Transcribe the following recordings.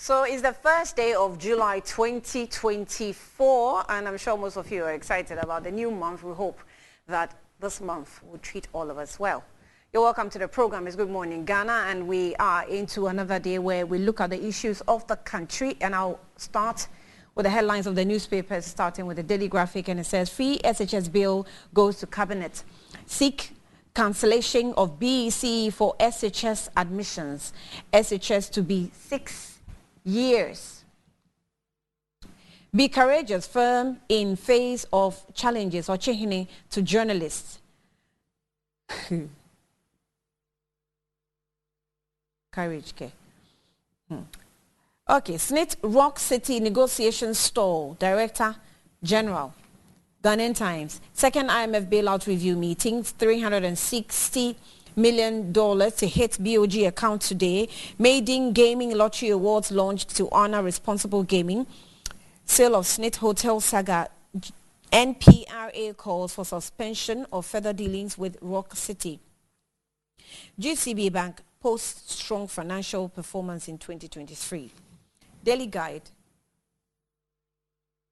So it's the first day of July 2024, and I'm sure most of you are excited about the new month. We hope that this month will treat all of us well. You're welcome to the program. It's Good Morning Ghana, and we are into another day where we look at the issues of the country, and I'll start with the headlines of the newspapers, starting with the Daily Graphic, and it says, Free SHS Bill goes to Cabinet. Seek cancellation of BEC for SHS admissions. SHS to be 6 years. Be courageous, firm in face of challenges or chihine to journalists. Courage, okay. Okay, SSNIT Rock City negotiation stall. Director General. Ghanaian Times. Second IMF bailout review meeting. $360 million to hit BOG account today. Maiden Gaming Lottery Awards launched to honor responsible gaming. Sale of SSNIT Hotel saga. NPRA calls for suspension of further dealings with Rock City. GCB Bank posts strong financial performance in 2023. Daily Guide.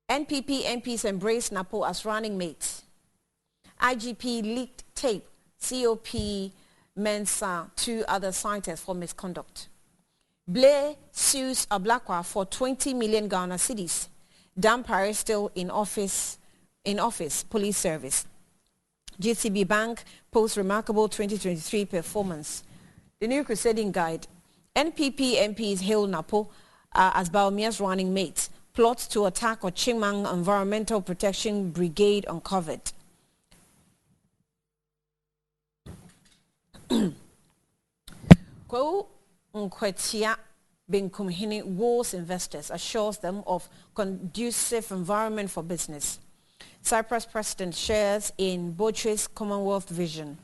NPP MPs embrace NAPO as running mates. IGP leaked tape. COP Mensah, 2 other cited for misconduct. Blair sues Ablakwa for 20 million Ghana cedis. Dampare still in office, police service. GCB Bank posts remarkable 2023 performance. The New Crusading Guide. NPP MPs hail NAPO as Bawumia's running mate. Plot to attack Ochimang Environmental Protection Brigade uncovered. Kwau Nkwetia Benkumhini warns investors, assures them of conducive environment for business. Cyprus President shares in Boche's Commonwealth vision.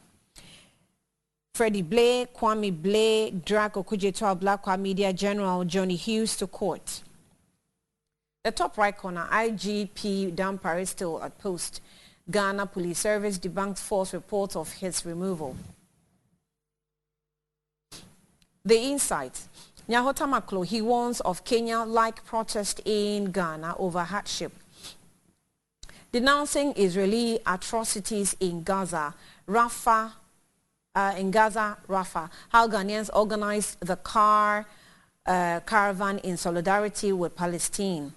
Freddie Blay, Kwame Blay, drag Okujeto Ablakwa Media General Johnny Hughes to court. The top right corner, IGP Dampare still at post. Ghana Police Service debunked false reports of his removal. The Insight. Nyahota Maklo, he warns of Kenya-like protest in Ghana over hardship. Denouncing Israeli atrocities in Gaza, Rafah, how Ghanaians organized the caravan in solidarity with Palestine.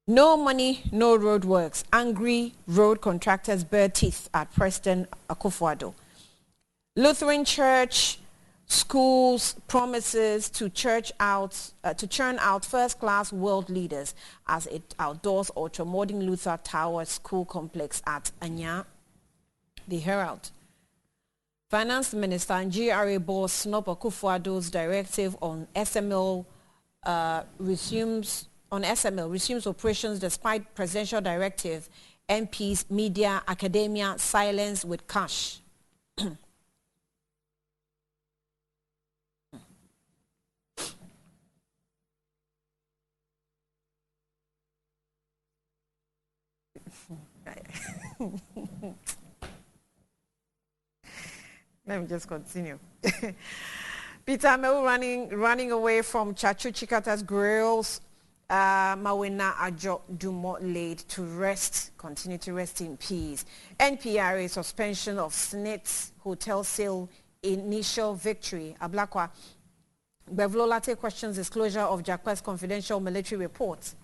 No money, no roadworks. Angry road contractors bare teeth at Preston Akufo-Addo. Lutheran Church schools promises to churn out first-class world leaders as it outdoors ultra-modern Luther Tower School Complex at Anya. The Herald. Finance Minister and GRA boss snub Akufo-Addo's directive on SML resumes operations despite presidential directive. MPs, media, academia silence with cash. Let me just continue. Peter Amewu running away from Chachu Chikata's grills. Mawena Ajo Dumo laid to rest, continue to rest in peace. NPRA suspension of SSNIT hotel sale initial victory. Ablakwa. Bevlolate questions disclosure of Jakwe's confidential military reports.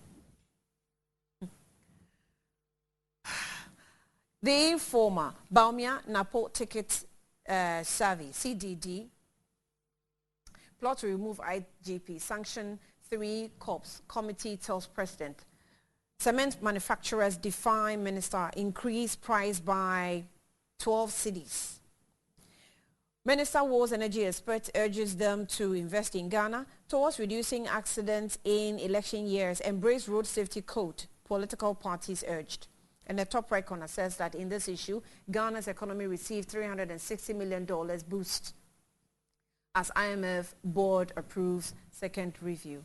The Informer. Bawumia Napo ticket savvy. CDD. Plot to remove IGP. Sanction 3 corps. Committee tells President. Cement manufacturers defy Minister. Increase price by 12 cedis. Minister Wars Energy expert urges them to invest in Ghana towards reducing accidents in election years. Embrace road safety code. Political parties urged. And the top right corner says that in this issue, Ghana's economy received $360 million boost as IMF board approves second review.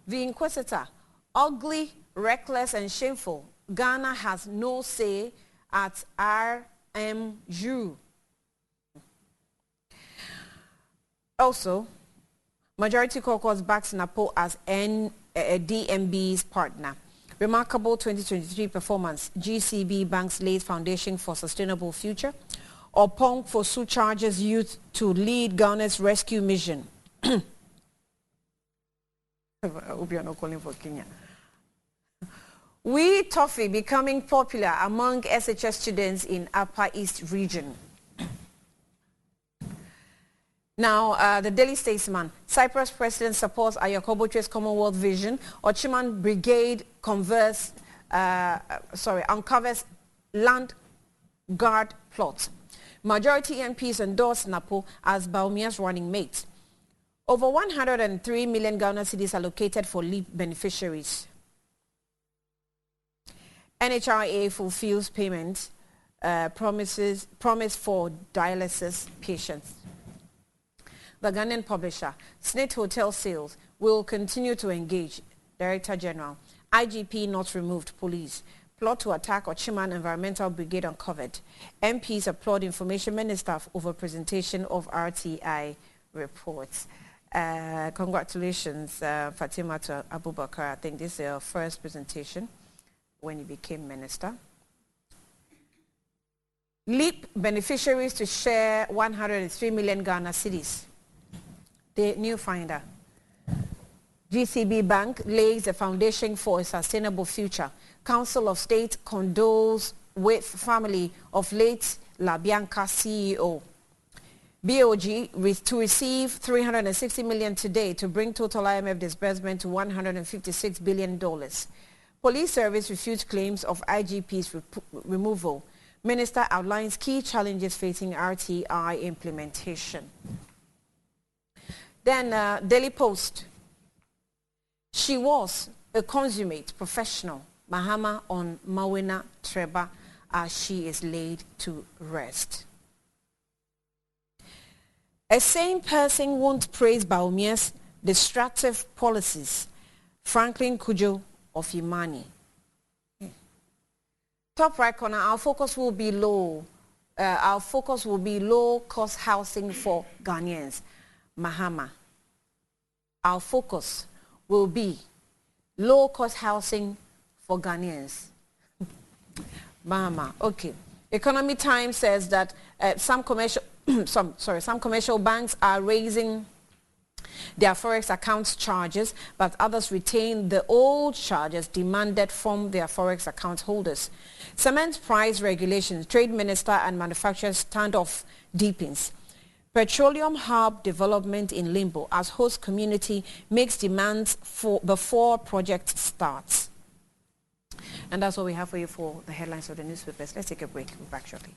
The Inquisitor. Ugly, reckless and shameful. Ghana has no say at RMU. Also, Majority Caucus backs NAPO as DMB's partner. Remarkable 2023 performance. GCB Banks lays foundation for sustainable future. Opong Fosu charges youth to lead Ghana's rescue mission. I hope you're not calling for Kenya. We Toffee becoming popular among SHS students in Upper East region. Now, the Daily Statesman. Cyprus President supports Ayakoboche's Commonwealth vision. Ochiman Brigade uncovers land guard plot. Majority MPs endorse NAPO as Bawumia's running mate. Over 103 million Ghana cedis allocated for LEAP beneficiaries. NHRA fulfills payment promise for dialysis patients. The Ghanaian publisher, Snit Hotel Sales, will continue to engage. Director General, IGP not removed, police. Plot to attack Ochiman Environmental Brigade uncovered. MPs applaud Information Minister over presentation of RTI reports. Congratulations, Fatima to Abubakar. I think this is your first presentation when he became minister. LEAP beneficiaries to share 103 million Ghana cedis. The new finder. GCB Bank lays the foundation for a sustainable future. Council of State condoles with family of late La Bianca CEO. BOG to receive 360 million today to bring total IMF disbursement to $156 billion. Police service refutes claims of IGP's removal. Minister outlines key challenges facing RTI implementation. Then Daily Post. She was a consummate professional. Mahama on Mawena Treba as she is laid to rest. A sane person won't praise Bawumia's destructive policies. Franklin Kujo of Imani. Top right corner, our focus will be low. Low-cost housing for Ghanaians. Mahama. Our focus will be low-cost housing for Ghanaians. Mahama. Okay. Economy Times says that some commercial banks are raising their forex accounts charges, but others retain the old charges demanded from their forex account holders. Cement price regulations, trade minister and manufacturers standoff deepens. Petroleum hub development in limbo as host community makes demands before project starts. And that's what we have for you for the headlines of the newspapers. Let's take a break. We'll be back shortly.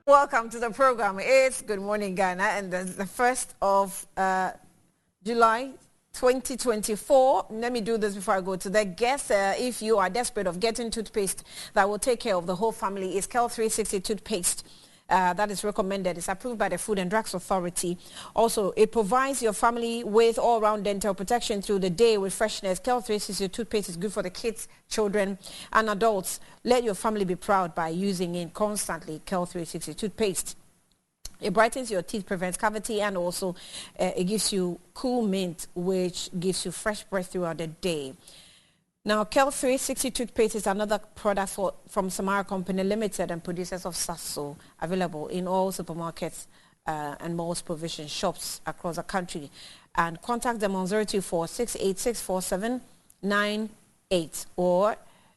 Welcome to the program. It's Good Morning Ghana, and the 1st of July 2024. Let me do this before I go to the guest. If you are desperate of getting toothpaste that will take care of the whole family, it's Kel 360 toothpaste. That is recommended. It's approved by the Food and Drugs Authority. Also, it provides your family with all-round dental protection through the day with freshness. Kel 360 toothpaste is good for the kids, children, and adults. Let your family be proud by using it constantly. Kel 360 toothpaste. It brightens your teeth, prevents cavity, and also it gives you cool mint, which gives you fresh breath throughout the day. Now, Kel 360 toothpaste is another product from Samara Company Limited and producers of Sasso, available in all supermarkets and most provision shops across the country. And contact them on 024 6864798 or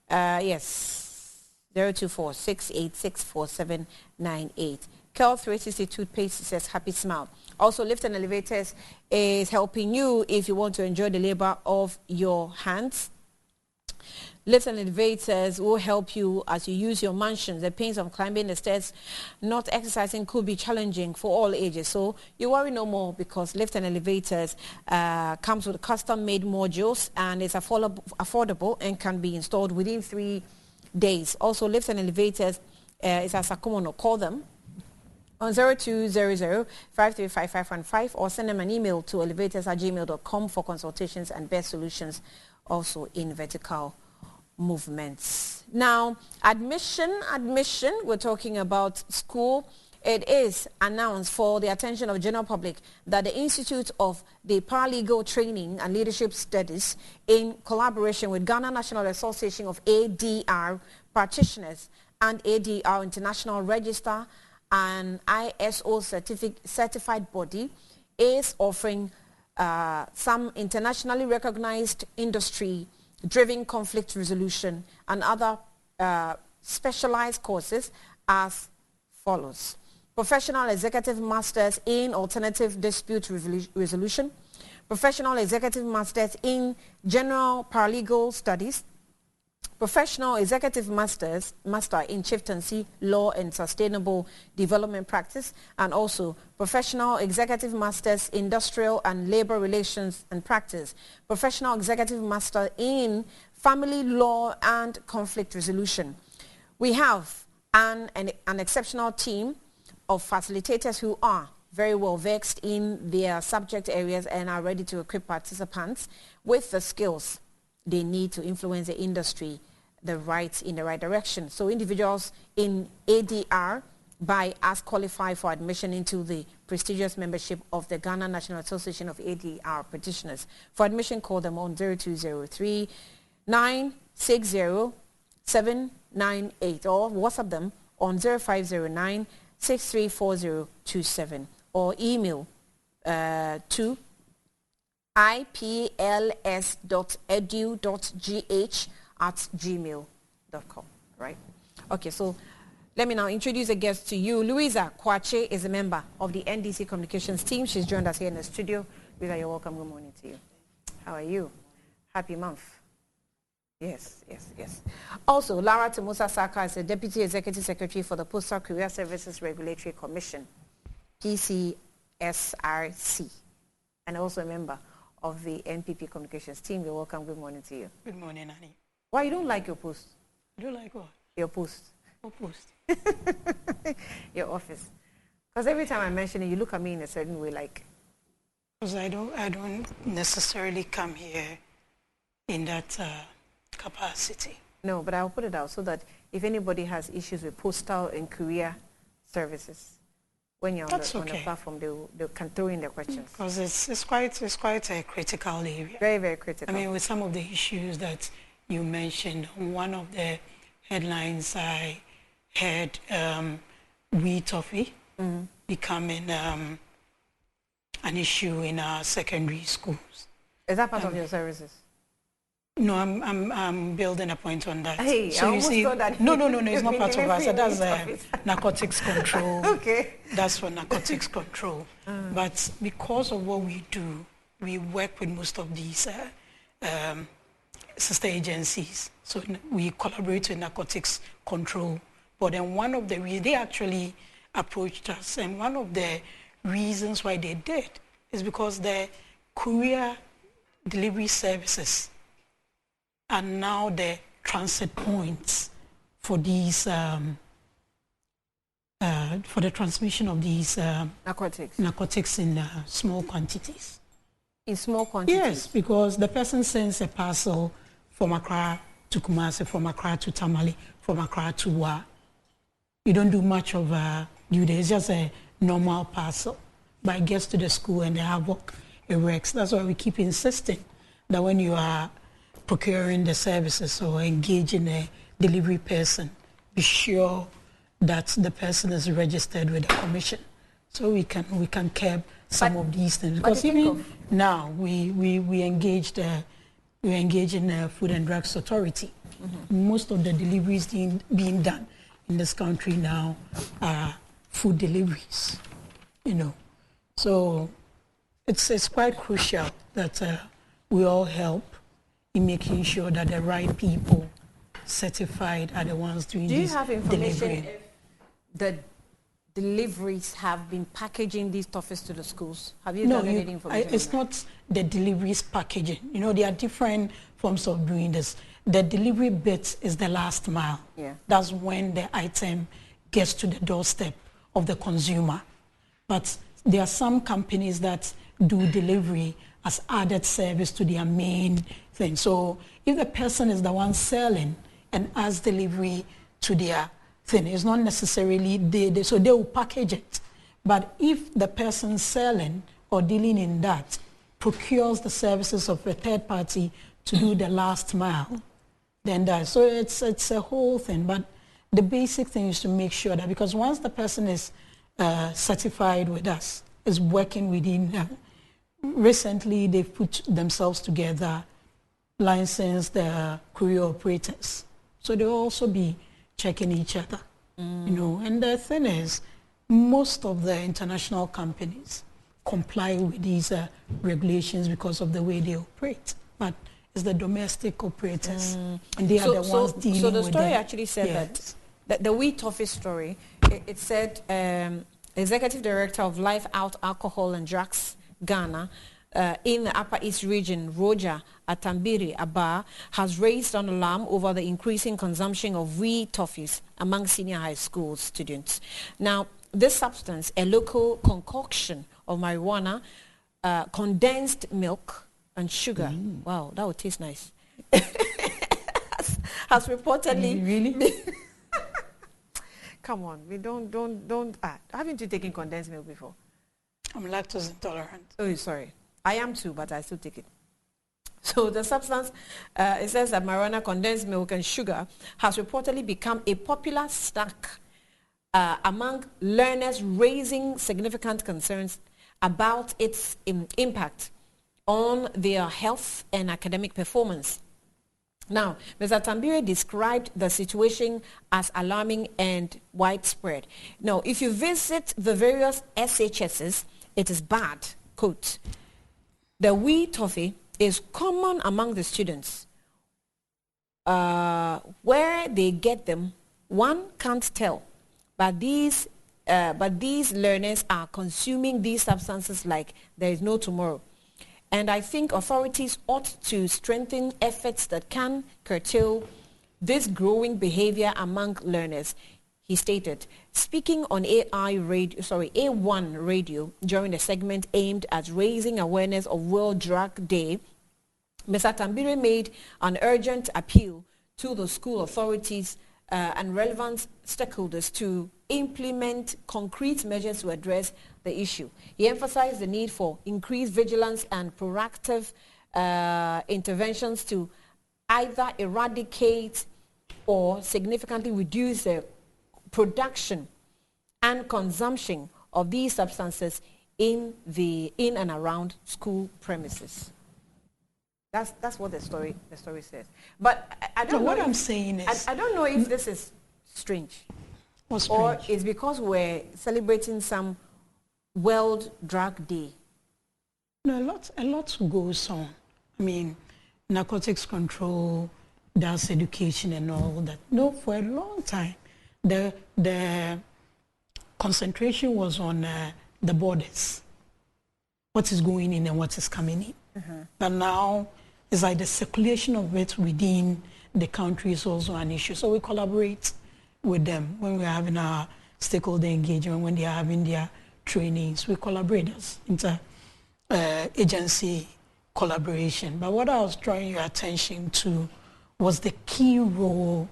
024 6864798. Kel 360 toothpaste says happy smile. Also, Lift and Elevators is helping you if you want to enjoy the labor of your hands. Lift and Elevators will help you as you use your mansions. The pains of climbing the stairs, not exercising, could be challenging for all ages. So you worry no more, because Lift and Elevators comes with custom-made modules and is affordable and can be installed within 3 days. Also, Lift and Elevators is a Sakumono. Call them on 0200-535-515 or send them an email to elevators@gmail.com for consultations and best solutions also in vertical movements. Now, admission, we're talking about school. It is announced for the attention of the general public that the Institute of the Paralegal Training and Leadership Studies, in collaboration with Ghana National Association of ADR Practitioners and ADR International Register, an ISO certified body, is offering some internationally recognized industry-driven conflict resolution and other specialized courses as follows. Professional Executive Masters in Alternative Dispute Resolution, Professional Executive Masters in General Paralegal Studies, Professional Executive Master in Chieftaincy, Law and Sustainable Development Practice, and also Professional Executive Masters Industrial and Labor Relations and Practice, Professional Executive Master in Family Law and Conflict Resolution. We have an exceptional team of facilitators who are very well versed in their subject areas and are ready to equip participants with the skills they need to influence the industry in the right direction. So individuals in ADR by us qualify for admission into the prestigious membership of the Ghana National Association of ADR Practitioners. For admission, call them on 0203 960 798 or WhatsApp them on 0509 634027 or email to ipls.edu.gh@gmail.com, right? Okay, so let me now introduce a guest to you. Louisa Kwache is a member of the NDC Communications team. She's joined us here in the studio. Louisa, you're welcome. Good morning to you. How are you? Happy month. Yes. Also, Lara Temusa Saka is the Deputy Executive Secretary for the Postal Courier Services Regulatory Commission, PCSRC, and also a member of the NPP Communications team. You're welcome. Good morning to you. Good morning, Annie. Why you don't like your post? You don't like what? Your post. What post? Your office. Because every time I mention it, you look at me in a certain way, like. Because I don't necessarily come here in that capacity. No, but I'll put it out so that if anybody has issues with postal and courier services, when you're on the platform, they can throw in their questions. Because it's quite a critical area. Very, very critical. I mean, with some of the issues that you mentioned, one of the headlines I heard, wheat toffee becoming an issue in our secondary schools. Is that part of your services? No, I'm building a point on that. Hey, so I almost thought that no, it's not part of us. That's narcotics control. Okay. That's for narcotics control. But because of what we do, we work with most of these sister agencies. So we collaborate with narcotics control. But then one of the they actually approached us, and one of the reasons why they did is because the courier delivery services are now the transit points for these for the transmission of these narcotics in small quantities. In small quantities? Yes, because the person sends a parcel from Accra to Kumasi, from Accra to Tamale, from Accra to Wa. You don't do much of due day. It's just a normal parcel. But it gets to the school and the havoc erects. That's why we keep insisting that when you are procuring the services or engaging a delivery person, be sure that the person is registered with the commission, so we can curb some of these things. Because even now we engage in the Food and Drugs Authority. Most of the deliveries being done in this country now are food deliveries, So it's quite crucial that we all help in making sure that the right people certified are the ones doing this. Do you have information if the deliveries have been packaging these toffees to the schools? Have you done any information? It's not the deliveries packaging. There are different forms of doing this. The delivery bit is the last mile. Yeah. That's when the item gets to the doorstep of the consumer. But there are some companies that do delivery as added service to their main thing. So if the person is the one selling and adds delivery to their thing, it's not necessarily so they will package it. But if the person selling or dealing in that procures the services of a third party to do the last mile, then that. So it's a whole thing. But the basic thing is to make sure that, because once the person is certified with us, is working within, recently they've put themselves together, licensed the courier operators. So they'll also be checking each other, you know. And the thing is, most of the international companies comply with these regulations because of the way they operate. But it's the domestic operators, and they are the ones dealing with them. So the story actually said that the Wheat Office story, it said Executive Director of Life Out Alcohol and Drugs Ghana in the Upper East region, Roger Atambiri Abba, has raised an alarm over the increasing consumption of wheat toffees among senior high school students. Now, this substance, a local concoction of marijuana, condensed milk and sugar, wow, that would taste nice, has reportedly... Really? Come on, we don't. Haven't you taken condensed milk before? I'm lactose intolerant. Oh, sorry. I am too, but I still take it. So the substance, it says that marijuana, condensed milk, and sugar has reportedly become a popular snack among learners, raising significant concerns about its impact on their health and academic performance. Now, Mr. Tambire described the situation as alarming and widespread. Now, if you visit the various SHSs, it is bad, quote. The wheat toffee is common among the students. Where they get them, one can't tell. But these learners are consuming these substances like there is no tomorrow. And I think authorities ought to strengthen efforts that can curtail this growing behavior among learners, he stated. Speaking on A1 radio during a segment aimed at raising awareness of World Drug Day, Mr. Tambire made an urgent appeal to the school authorities and relevant stakeholders to implement concrete measures to address the issue. He emphasized the need for increased vigilance and proactive interventions to either eradicate or significantly reduce the production and consumption of these substances in and around school premises. That's what the story says. But I don't know. What I'm saying is, I don't know if this is strange. What's strange? Or it's because we're celebrating some World Drug Day. No, a lot goes on. I mean, narcotics control, does education and all that. No, for a long time, the concentration was on the borders, what is going in and what is coming in. But now, it's like the circulation of it within the country is also an issue. So we collaborate with them when we're having our stakeholder engagement, when they are having their trainings. We collaborate as inter-agency collaboration. But what I was drawing your attention to was the key role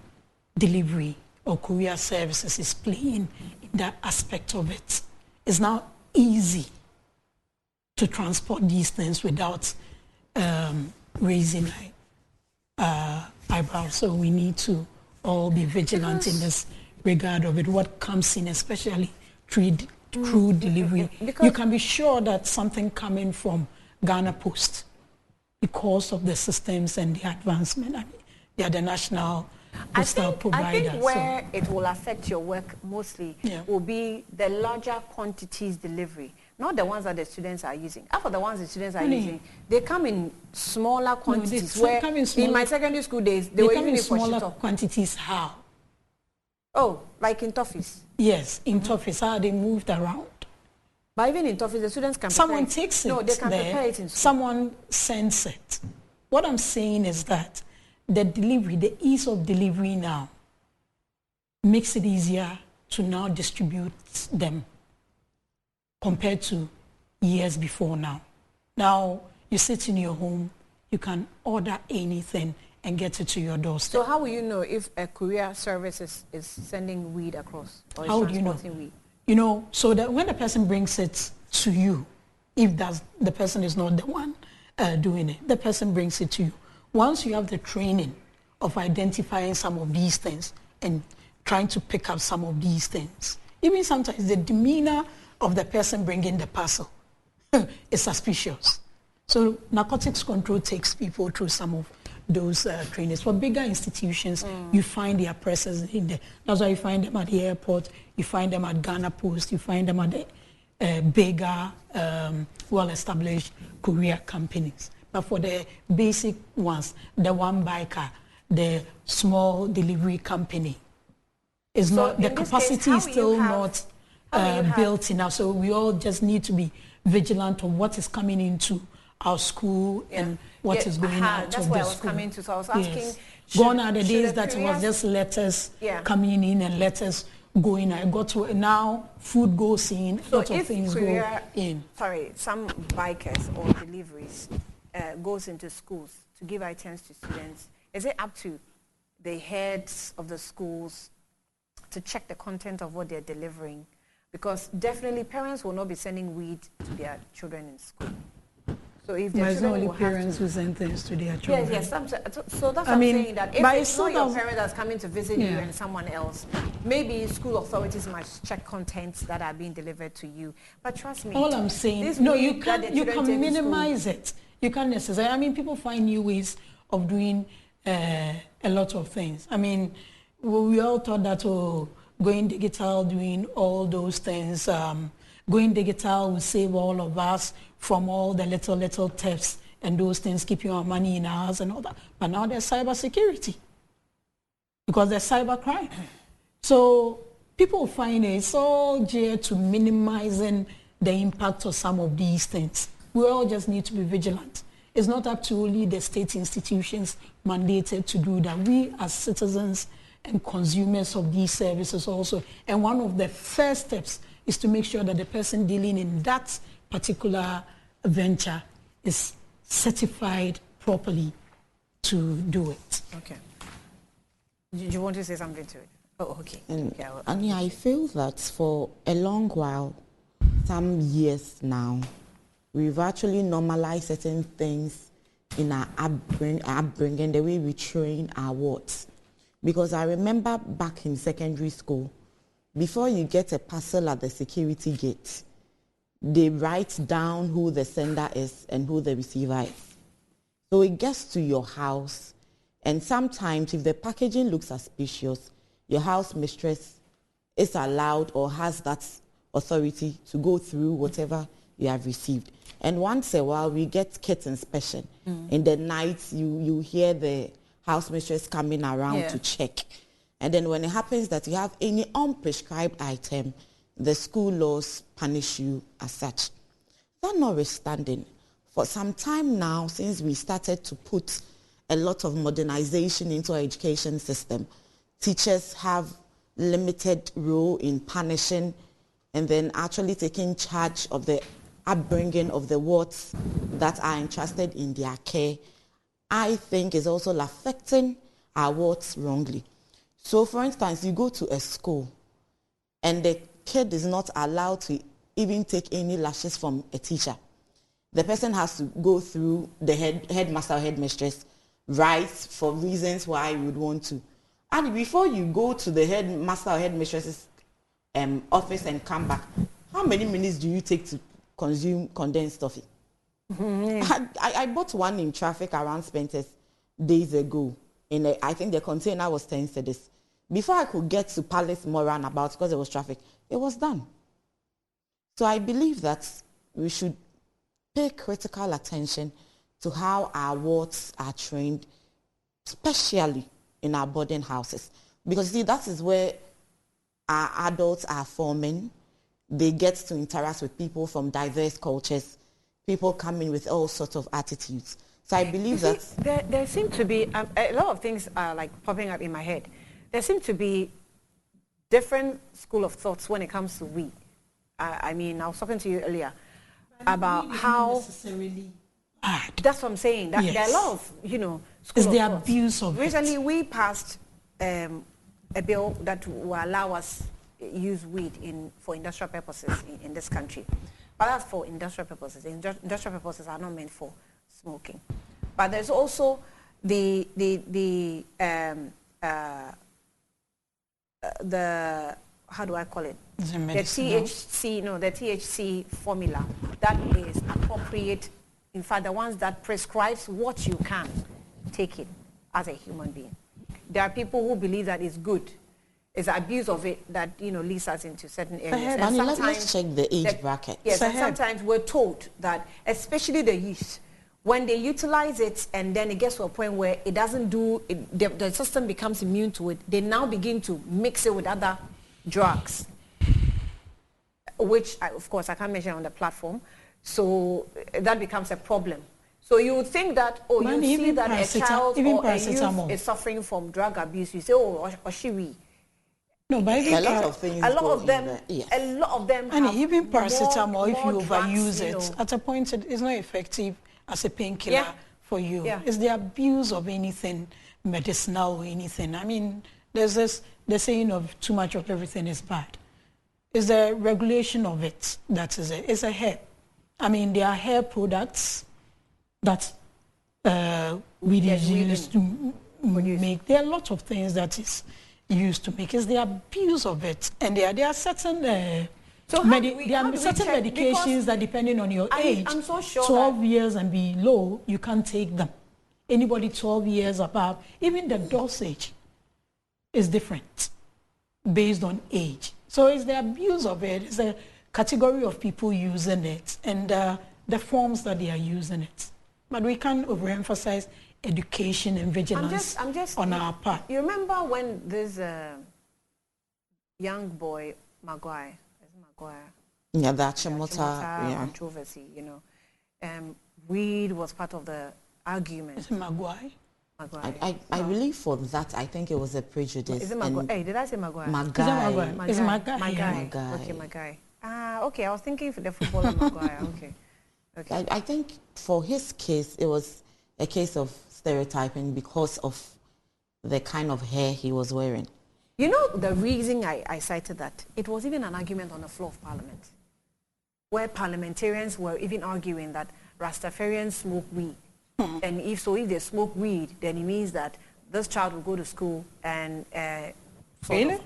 delivery or courier services is playing in that aspect of it. It's now easy to transport these things without raising eyebrows. So we need to all be vigilant in this regard of it. What comes in, especially crude delivery, you can be sure that something coming from Ghana Post because of the systems and the advancement. I mean, they are the national postal provider. I think where it will affect your work mostly will be the larger quantities delivery. Not the ones that the students are using. After the ones the students are using, they come in smaller quantities. In my secondary school days, they were using it for smaller quantities. How? Oh, like in toffees? Yes, in toffees, how they moved around. But even in toffees, the students can Someone takes it. No, they can prepare it in school. Someone sends it. What I'm saying is that the delivery, the ease of delivery now makes it easier to now distribute them compared to years before now. Now, you sit in your home, you can order anything and get it to your doorstep. So how will you know if a courier service is sending weed across or how is do you know? transporting weed? You know, so that when the person brings it to you, if the person is not the one doing it, the person brings it to you. Once you have the training of identifying some of these things and trying to pick up some of these things, even sometimes the demeanor of the person bringing the parcel is suspicious. So narcotics control takes people through some of those trainings. For bigger institutions, you find their presence in there. That's why you find them at the airport, you find them at Ghana Post, you find them at the bigger, well-established courier companies. But for the basic ones, the one biker, the small delivery company, is So not, the in this capacity case, how is will still you have- not built enough. So we all just need to be vigilant of what is coming into our school and what is going out that's of where the I was school. coming to. So I was asking, Yes. should- Gone are the should days the that it was couriers- just letters Yeah. coming in and letters going out. Got to now food goes in, So lots of if things courier, go in. sorry, some bikers or deliveries goes into schools to give items to students, is it up to the heads of the schools to check the content of what they're delivering? Because definitely parents will not be sending weed to their children in school. So if their There's children only will have parents to, who send things to their children. yes, so that's what I I'm mean, saying, that if but it's it's not sort your of- parent that's coming to visit you Yeah. and someone else, maybe school authorities must check contents that are being delivered to you. But trust me, All I'm this saying, no, you weed that the can children take to minimize it. You can't necessarily. I mean, people find new ways of doing a lot of things. I mean, we all thought that going digital, doing all those things, going digital will save all of us from all the little thefts and those things, keeping our money in our house and all that. But now there's cyber security because there's cyber crime. So people find it's all geared to minimizing the impact of some of these things. We all just need to be vigilant. It's not up to only the state institutions mandated to do that. We as citizens and consumers of these services also. And one of the first steps is to make sure that the person dealing in that particular venture is certified properly to do it. Okay. Do you want to say something to it? Oh, okay. And, Okay, and I feel that for a long while, some years now, we've actually normalized certain things in our upbringing, the way we train our wards. Because I remember back in secondary school, before you get a parcel at the security gate, they write down who the sender is and who the receiver is. So it gets to your house, and sometimes if the packaging looks suspicious, your house mistress is allowed or has that authority to go through whatever you have received. And once a while, we get kit inspection. In the night, you hear the house mistress coming around to check. And then when it happens that you have any unprescribed item, the school laws punish you as such. That notwithstanding, for some time now, since we started to put a lot of modernization into our education system, teachers have limited role in punishing and then actually taking charge of the upbringing of the wards that are entrusted in their care, I think is also affecting our wards wrongly. So, for instance, you go to a school and the kid is not allowed to even take any lashes from a teacher. The person has to go through the headmaster or headmistress, right, for reasons why you would want to. And before you go to the headmaster or headmistress's office and come back, how many minutes do you take to consume condensed coffee? I bought one in traffic around Spenters days ago. I think the container was 10 cedis. Before I could get to Palace more roundabout, because there was traffic, it was done. So I believe that we should pay critical attention to how our wards are trained, especially in our boarding houses. Because, see, that is where our adults are forming. They get to interact with people from diverse cultures, people coming with all sorts of attitudes. So I believe that... There seem to be, a lot of things are like popping up in my head. There seem to be different school of thoughts when it comes to weed. I mean, I was talking to you earlier about how necessarily bad. that's what I'm saying. That Yes. there are a lot of, you know, It's school the of thoughts. abuse of Recently, it. we passed a bill that will allow us use weed for industrial purposes in this country. But that's for industrial purposes. Industrial purposes are not meant for smoking. But there's also the how do I call it? The The medicinal. the THC formula that is appropriate. In fact, the ones that prescribes what you can take it as a human being. There are people who believe that it's good. It's abuse of it that, you know, leads us into certain areas. Annie, let's sometimes check the age bracket. Yes, and Saheb. sometimes we're told that, especially the youth, when they utilize it and then it gets to a point where it doesn't do, the system becomes immune to it, they now begin to mix it with other drugs, which, of course, I can't mention on the platform. So that becomes a problem. So you would think that, oh, Man, you see even that a child even or a youth paracetamol. is suffering from drug abuse. You say, oh, Oshiwi. No, but even A lot of things. A lot go of them, in there. Yes. a lot of them and have even paracetamol, if more you drugs, overuse you it, know. at a point it is not effective as a painkiller Yeah. for you. Yeah. It's the abuse of anything medicinal or anything. I mean, there's the saying of too much of everything is bad. It's the regulation of it that is it. It's a hair. I mean, there are hair products that weed is used to make. There are lots of things that is used to make. It's the abuse of it, and there are certain So how do we- there how are do we certain check? medications Because that, depending on your I'm age, so sure 12 years and below, you can't take them. Anybody 12 years above, even the dosage is different based on age. So it's the abuse of it. It's a category of people using it and the forms that they are using it. But we can't overemphasize education and vigilance I'm just on our part. You remember when this young boy, Maguire, is it Maguire? Yeah, that Chimota Chimota, controversy, you know, weed was part of the argument. Is it Maguire? Maguire. I believe for that, I think it was a prejudice. Is it Maguire? Hey, did I say Maguire? Maguire. Magai. It's Magai. Magai. Okay, Magai. Ah, okay. I was thinking for the footballer Maguire. Okay. Okay. I think for his case, it was a case of stereotyping because of the kind of hair he was wearing. You know the reason I cited that? It was even an argument on the floor of Parliament, where parliamentarians were even arguing that Rastafarians smoke weed. And if they smoke weed, then it means that this child will go to school and Really?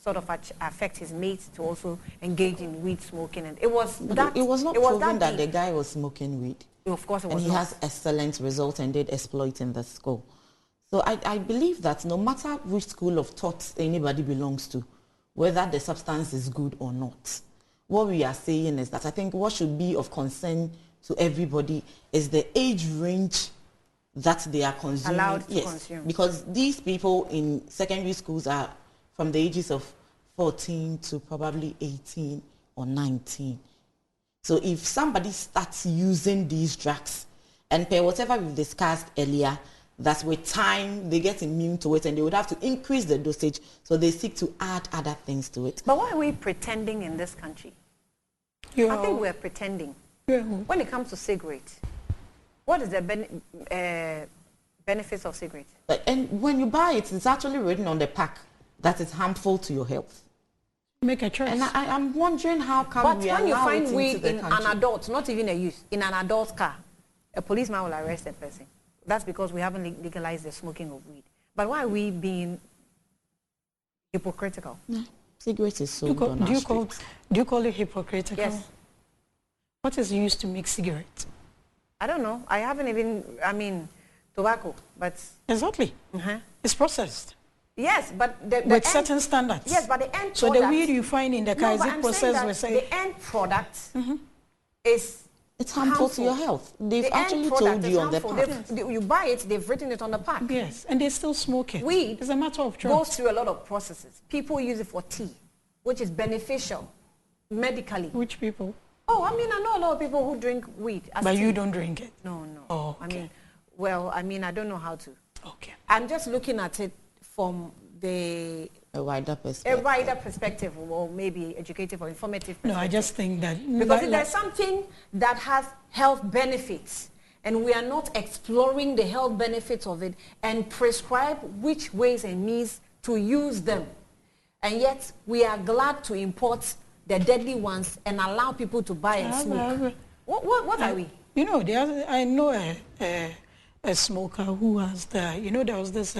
sort of affect his mates to also engage in weed smoking. And it was But that it was not proven that the deep. guy was smoking weed. Of course it And was he not. has excellent results and did exploit in the school. So I believe that no matter which school of thought anybody belongs to, whether the substance is good or not, what we are saying is that I think what should be of concern to everybody is the age range that they are consuming. Allowed to consume. Because these people in secondary schools are from the ages of 14 to probably 18 or 19. So if somebody starts using these drugs, and per whatever we've discussed earlier, that with time they get immune to it and they would have to increase the dosage, so they seek to add other things to it. But why are we pretending in this country? I think we're pretending. When it comes to cigarettes, what is the benefits of cigarettes? And when you buy it, it's actually written on the pack that it's harmful to your health. Make a choice. And I'm wondering how come But we when you allow it find into weed the in country. an adult, not even a youth, in an adult's car, a policeman will arrest that person. That's because we haven't legalized the smoking of weed. But why are we being hypocritical? No, cigarettes is do, you sold call, on do, our you call, streets. do you call it hypocritical? Yes. What is used to make cigarettes? I don't know. I haven't even, tobacco, but... Exactly. Uh-huh. It's processed Yes, but the with end, certain standards. Yes, but the end So product... the weed you find in the car, No, is but it I'm processed saying with, that say, the end product is It's harmful to your health. They've The end actually product told is you on the harmful. pack. You buy it, they've written it on the pack. yes, and they still smoke it. Weed It's a matter of choice. goes through a lot of processes. People use it for tea, which is beneficial medically. Which people? Oh, I know a lot of people who drink weed as But tea. you don't drink it. No, no. Oh, okay. I don't know how to. Okay. I'm just looking at it from the A wider perspective. A wider perspective, or maybe educative or informative perspective. No, I just think that... Because if there's something that has health benefits, and we are not exploring the health benefits of it and prescribe which ways and means to use them, and yet we are glad to import the deadly ones and allow people to buy and smoke. What are we? You know, I know a smoker who has the, you know, there was this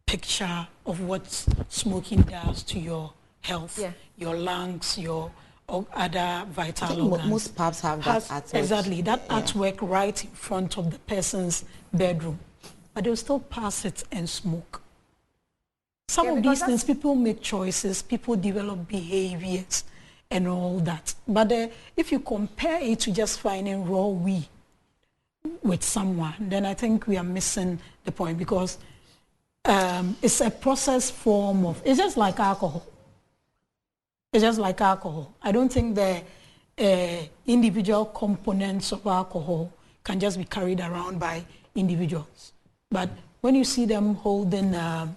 picture of what smoking does to your health, your lungs, your other vital organs. Most pubs have that artwork. Exactly, that artwork right in front of the person's bedroom. But they'll still pass it and smoke. Some of these things, people make choices, people develop behaviors and all that. But if you compare it to just finding raw weed with someone, then I think we are missing the point, because it's a processed form of, it's just like alcohol. It's just like alcohol. I don't think the individual components of alcohol can just be carried around by individuals. But when you see them holding a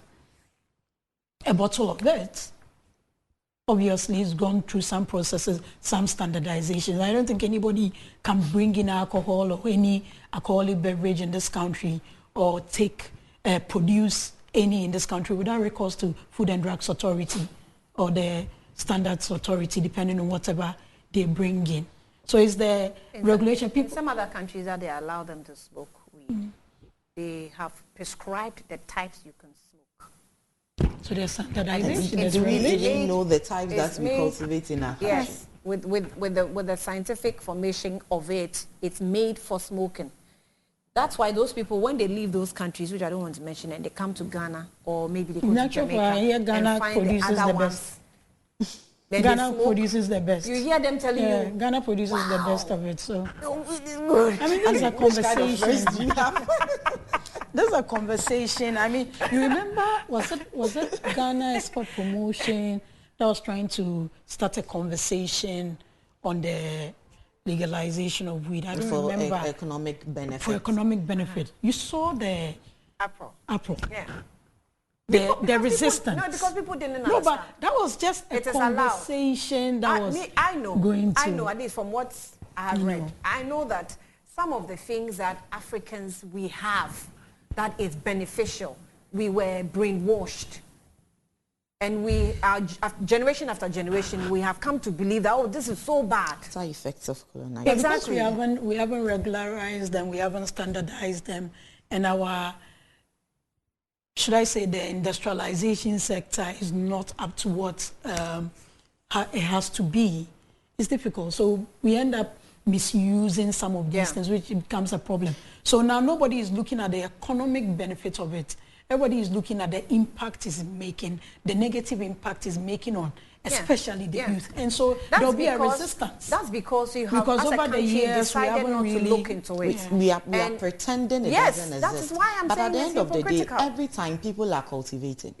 bottle of it, obviously it's gone through some processes, some standardization. I don't think anybody can bring in alcohol or any alcoholic beverage in this country, or produce any in this country without recourse to Food and Drugs Authority or the Standards Authority, depending on whatever they bring in. So is the regulation... In some other countries that they allow them to smoke weed, they have prescribed the types you can smoke. So there's standardization. Do we even know the types that we cultivate in our country? Yes, with the scientific formation of it, it's made for smoking. That's why those people, when they leave those countries, which I don't want to mention, and they come to Ghana, or maybe they go to Jamaica, Ghana and find produces the other the ones. Ghana produces the best. You hear them telling you, Ghana produces the best of it. So I mean, this is a conversation. This is a conversation. I mean, you remember, was it Ghana Export Promotion that was trying to start a conversation on the legalization of weed? I don't remember. For economic benefit. For economic benefit. You saw the April. Yeah. The resistance. No, because people didn't understand. No, but that was just a conversation that was going to... I know, at least from what I have read, I know that some of the things that Africans we have that is beneficial, we were brainwashed. And we are, generation after generation, we have come to believe that, oh, this is so bad. Side effects of colonization. Exactly. Because we haven't regularized them, we haven't standardized them, and our... should I say, the industrialization sector is not up to what it has to be. It's difficult. So we end up misusing some of these things, which becomes a problem. So now nobody is looking at the economic benefit of it. Everybody is looking at the impact it's making, the negative impact it's making on especially the youth. And so there'll be a resistance. That's because you have, because over the years, decided not to look into it. We are pretending it doesn't exist. That is why I'm but saying at the end of the day, hypocritical. every time people are cultivating,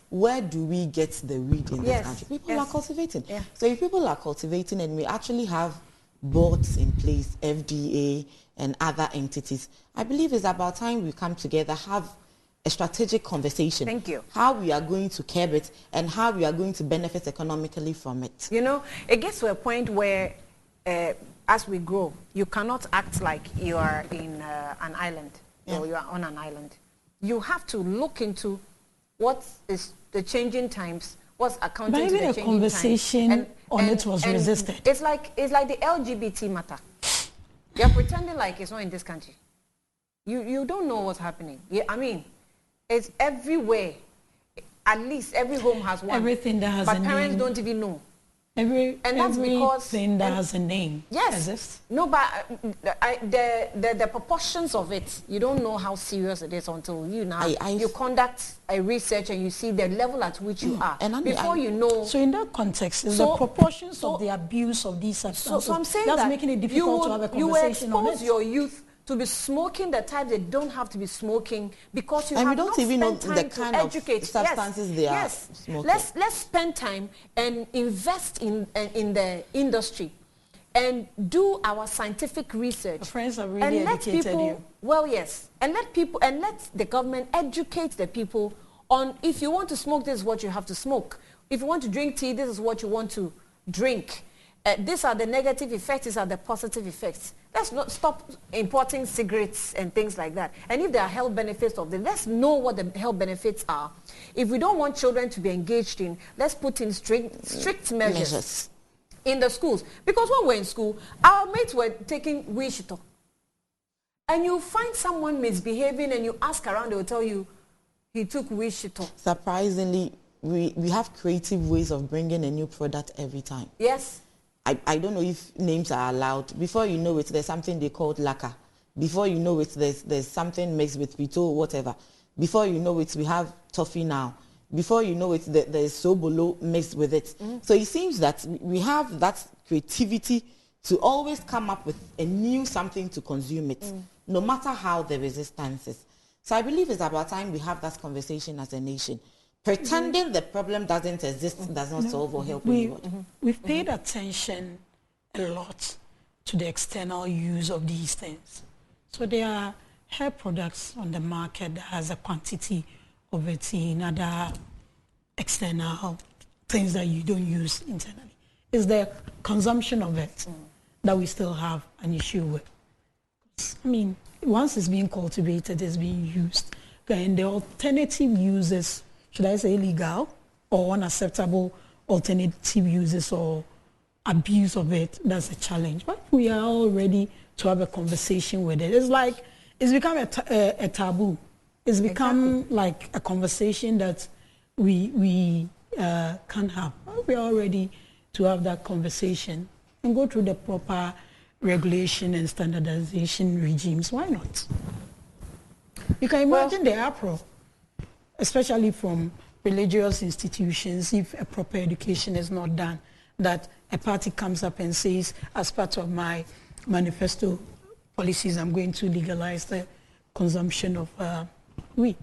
where do we get the weed in this country? People are cultivating. So if people are cultivating and we actually have boards in place, FDA and other entities, I believe it's about time we come together, have a strategic conversation. Thank you. How we are going to curb it and how we are going to benefit economically from it. You know, it gets to a point where as we grow, you cannot act like you are in an island or you are on an island. You have to look into what is the changing times, what's accounting to the changing times. But even a conversation on it was resisted. It's like the LGBT matter. You're pretending like it's not in this country. You don't know what's happening. I mean, it's everywhere. At least every home has one. Everything that has a name. But parents don't even know. Everything that has a name. Yes. No, but the proportions of it, you don't know how serious it is until you conduct a research and you see the level at which you are. And before you know. So in that context, is the proportions of the abuse of these substances. So I'm saying that's making it difficult to have a conversation on it. You expose your youth to be smoking the type they don't have to be smoking because you and have we don't even know the kind of educate. substances they are smoking. Let's spend time and invest in the industry and do our scientific research. Your friends have really educated you. Well, yes, and let the government educate the people on if you want to smoke, this is what you have to smoke. If you want to drink tea, this is what you want to drink. These are the negative effects, these are the positive effects. Let's not stop importing cigarettes and things like that. And if there are health benefits of them, let's know what the health benefits are. If we don't want children to be engaged in, let's put in strict measures in the schools. Because when we're in school, our mates were taking Wishito. And you find someone misbehaving and you ask around, they will tell you, he took Wishito. Surprisingly, we have creative ways of bringing a new product every time. Yes. I don't know if names are allowed. Before you know it, there's something they called lacquer. Before you know it, there's something mixed with pito, whatever. Before you know it, we have toffee now. Before you know it, there's sobolo mixed with it. So it seems that we have that creativity to always come up with a new something to consume it, no matter how the resistance is. So I believe it's about time we have that conversation as a nation. Pretending the problem doesn't exist does not solve or help anybody. We've paid attention a lot to the external use of these things. So there are hair products on the market that has a quantity of it in other external things that you don't use internally. It's the consumption of it that we still have an issue with. I mean, once it's being cultivated, it's being used. And the alternative uses, should I say illegal or unacceptable alternative uses or abuse of it, that's a challenge. But we are all ready to have a conversation with it. It's like, it's become a taboo. It's become like a conversation that we can't have. We are all ready to have that conversation and go through the proper regulation and standardization regimes. Why not? You can imagine the uproar, especially from religious institutions, if a proper education is not done, that a party comes up and says, as part of my manifesto policies, I'm going to legalize the consumption of weed.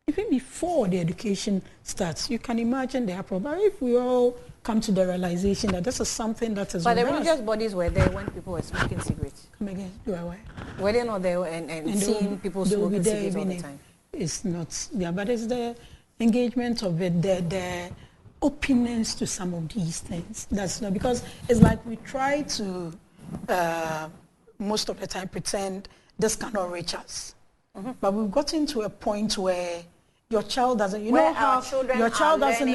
Even before the education starts, you can imagine the uproar. But if we all come to the realization that this is something that is... But the religious bodies were there when people were smoking cigarettes. Come again, do I why? Were they not there and seeing people smoking cigarettes all the time? It's not, yeah, but it's the engagement of it, the openness to some of these things. That's not, because it's like we try to, most of the time, pretend this cannot reach us. But we've gotten to a point where your child doesn't, you know how your child doesn't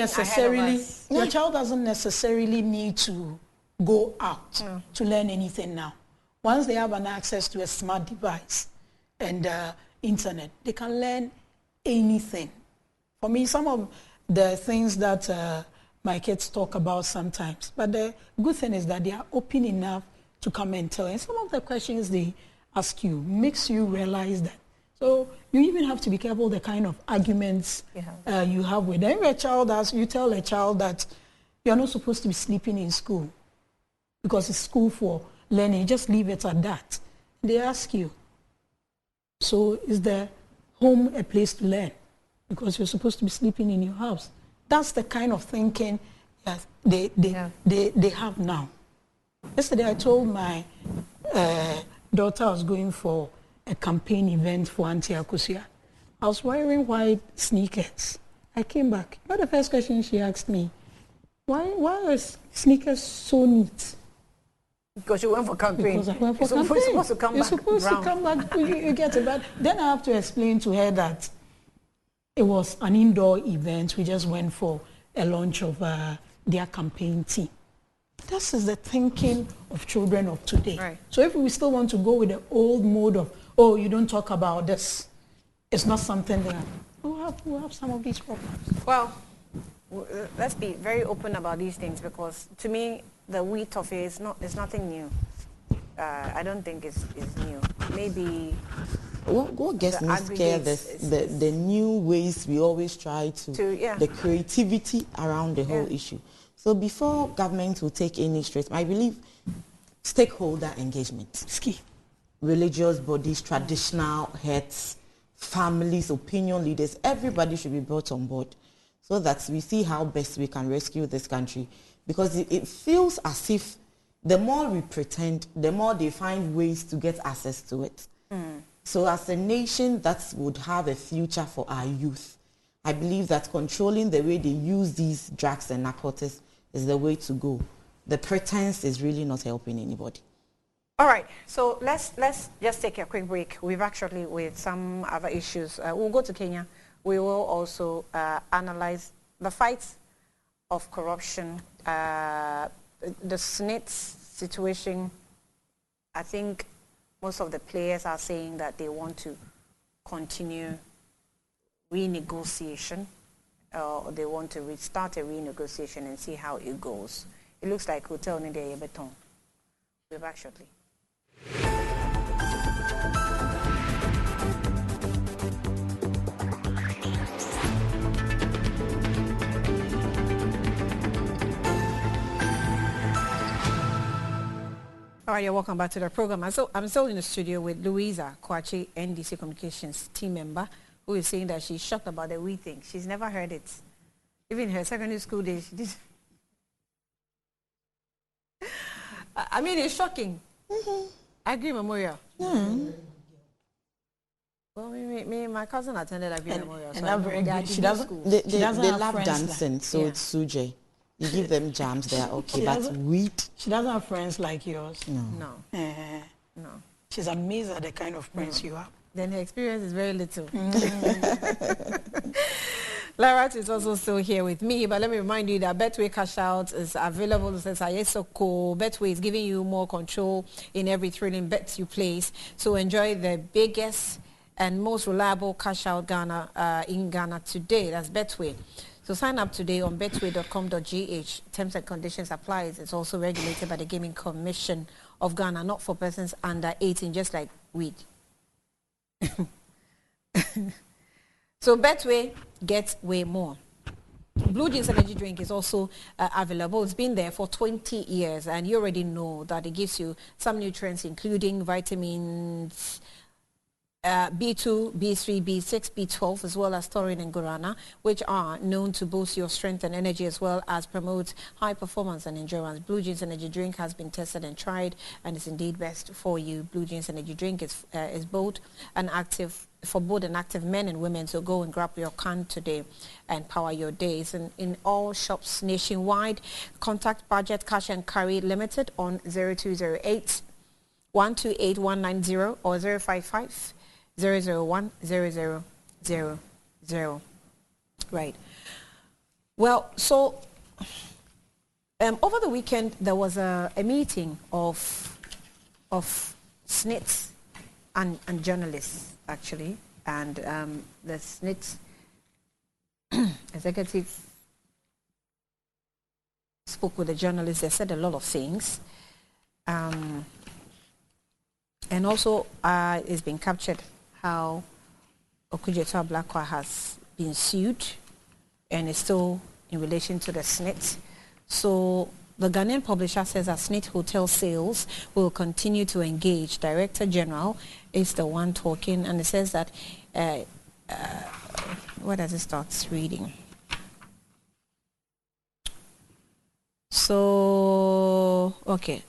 necessarily need to go out to learn anything now. Once they have an access to a smart device and internet, they can learn anything. For me, some of the things that my kids talk about sometimes, but the good thing is that they are open enough to come and tell. And some of the questions they ask you makes you realize that. So you even have to be careful the kind of arguments you have with them. If a child asks, you tell a child that you're not supposed to be sleeping in school because it's school for learning, you just leave it at that. They ask you, so is the home a place to learn? Because you're supposed to be sleeping in your house. That's the kind of thinking that they have now. Yesterday I told my daughter I was going for a campaign event for Auntie Akosia. I was wearing white sneakers. I came back. But the first question she asked me, why are sneakers so neat? Because you went for campaign. Because I went for campaign. You're supposed to come You're back supposed brown. to come back. You get it. But then I have to explain to her that it was an indoor event. We just went for a launch of their campaign team. This is the thinking of children of today. Right. So if we still want to go with the old mode of, oh, you don't talk about this, it's not something that we'll have some of these problems. Well, let's be very open about these things, because to me, the wheat toffee is nothing new. I don't think it's new. Maybe what gets me scared is the new ways we always try to the creativity around the whole issue. So before government will take any steps, I believe stakeholder engagement. Ski. Religious bodies, traditional heads, families, opinion leaders, everybody should be brought on board so that we see how best we can rescue this country. Because it feels as if the more we pretend, the more they find ways to get access to it. So as a nation that would have a future for our youth, I believe that controlling the way they use these drugs and narcotics is the way to go. The pretense is really not helping anybody. All right, so let's just take a quick break. We've actually, with some other issues, we'll go to Kenya. We will also analyze the fight of corruption, the SSNIT situation. I think most of the players are saying that they want to continue renegotiation, or they want to restart a renegotiation and see how it goes. It looks like Hotel Nide Beton. We're back shortly. All right, you're welcome back to the program. I'm still in the studio with Louisa Kwachi, NDC Communications team member, who is saying that she's shocked about the we thing. She's never heard it. Even in her secondary school days, she did. I mean, it's shocking. Mm-hmm. Agri Memorial. Mm. Well, my cousin attended Agri Memorial. So and very good. She doesn't. They love dancing, like, so yeah. It's Suje. You give them jams, they are okay. But wheat. She doesn't have friends like yours. No. No. She's amazed at the kind of friends you have. Then her experience is very little. Larat is also still here with me, but let me remind you that Betway Cash Out is available. Betway is giving you more control in every thrilling bet you place. So enjoy the biggest and most reliable cash out in Ghana today. That's Betway. So sign up today on betway.com.gh. Terms and conditions apply. It's also regulated by the Gaming Commission of Ghana, not for persons under 18, just like weed. So Betway gets way more. Blue Jeans energy drink is also available. It's been there for 20 years, and you already know that it gives you some nutrients, including vitamins B2, B3, B6, B12, as well as taurine and guarana, which are known to boost your strength and energy as well as promote high performance and endurance. Blue Jeans energy drink has been tested and tried and is indeed best for you. Blue Jeans energy drink is both an active for both an active men and women, so go and grab your can today and power your days. And in all shops nationwide, contact Budget Cash and Carry Limited on 0208 128 190 or 055 001 0000. Right. Well, so over the weekend there was a meeting of SSNIT and journalists, actually, and the SSNIT executive spoke with the journalists. They said a lot of things, and also it's been captured how Okudzeto Ablakwa has been sued and is still in relation to the SSNIT. So the Ghanaian publisher says that SSNIT Hotel Sales will continue to engage. Director General is the one talking, and it says that, where does it start reading? So, okay.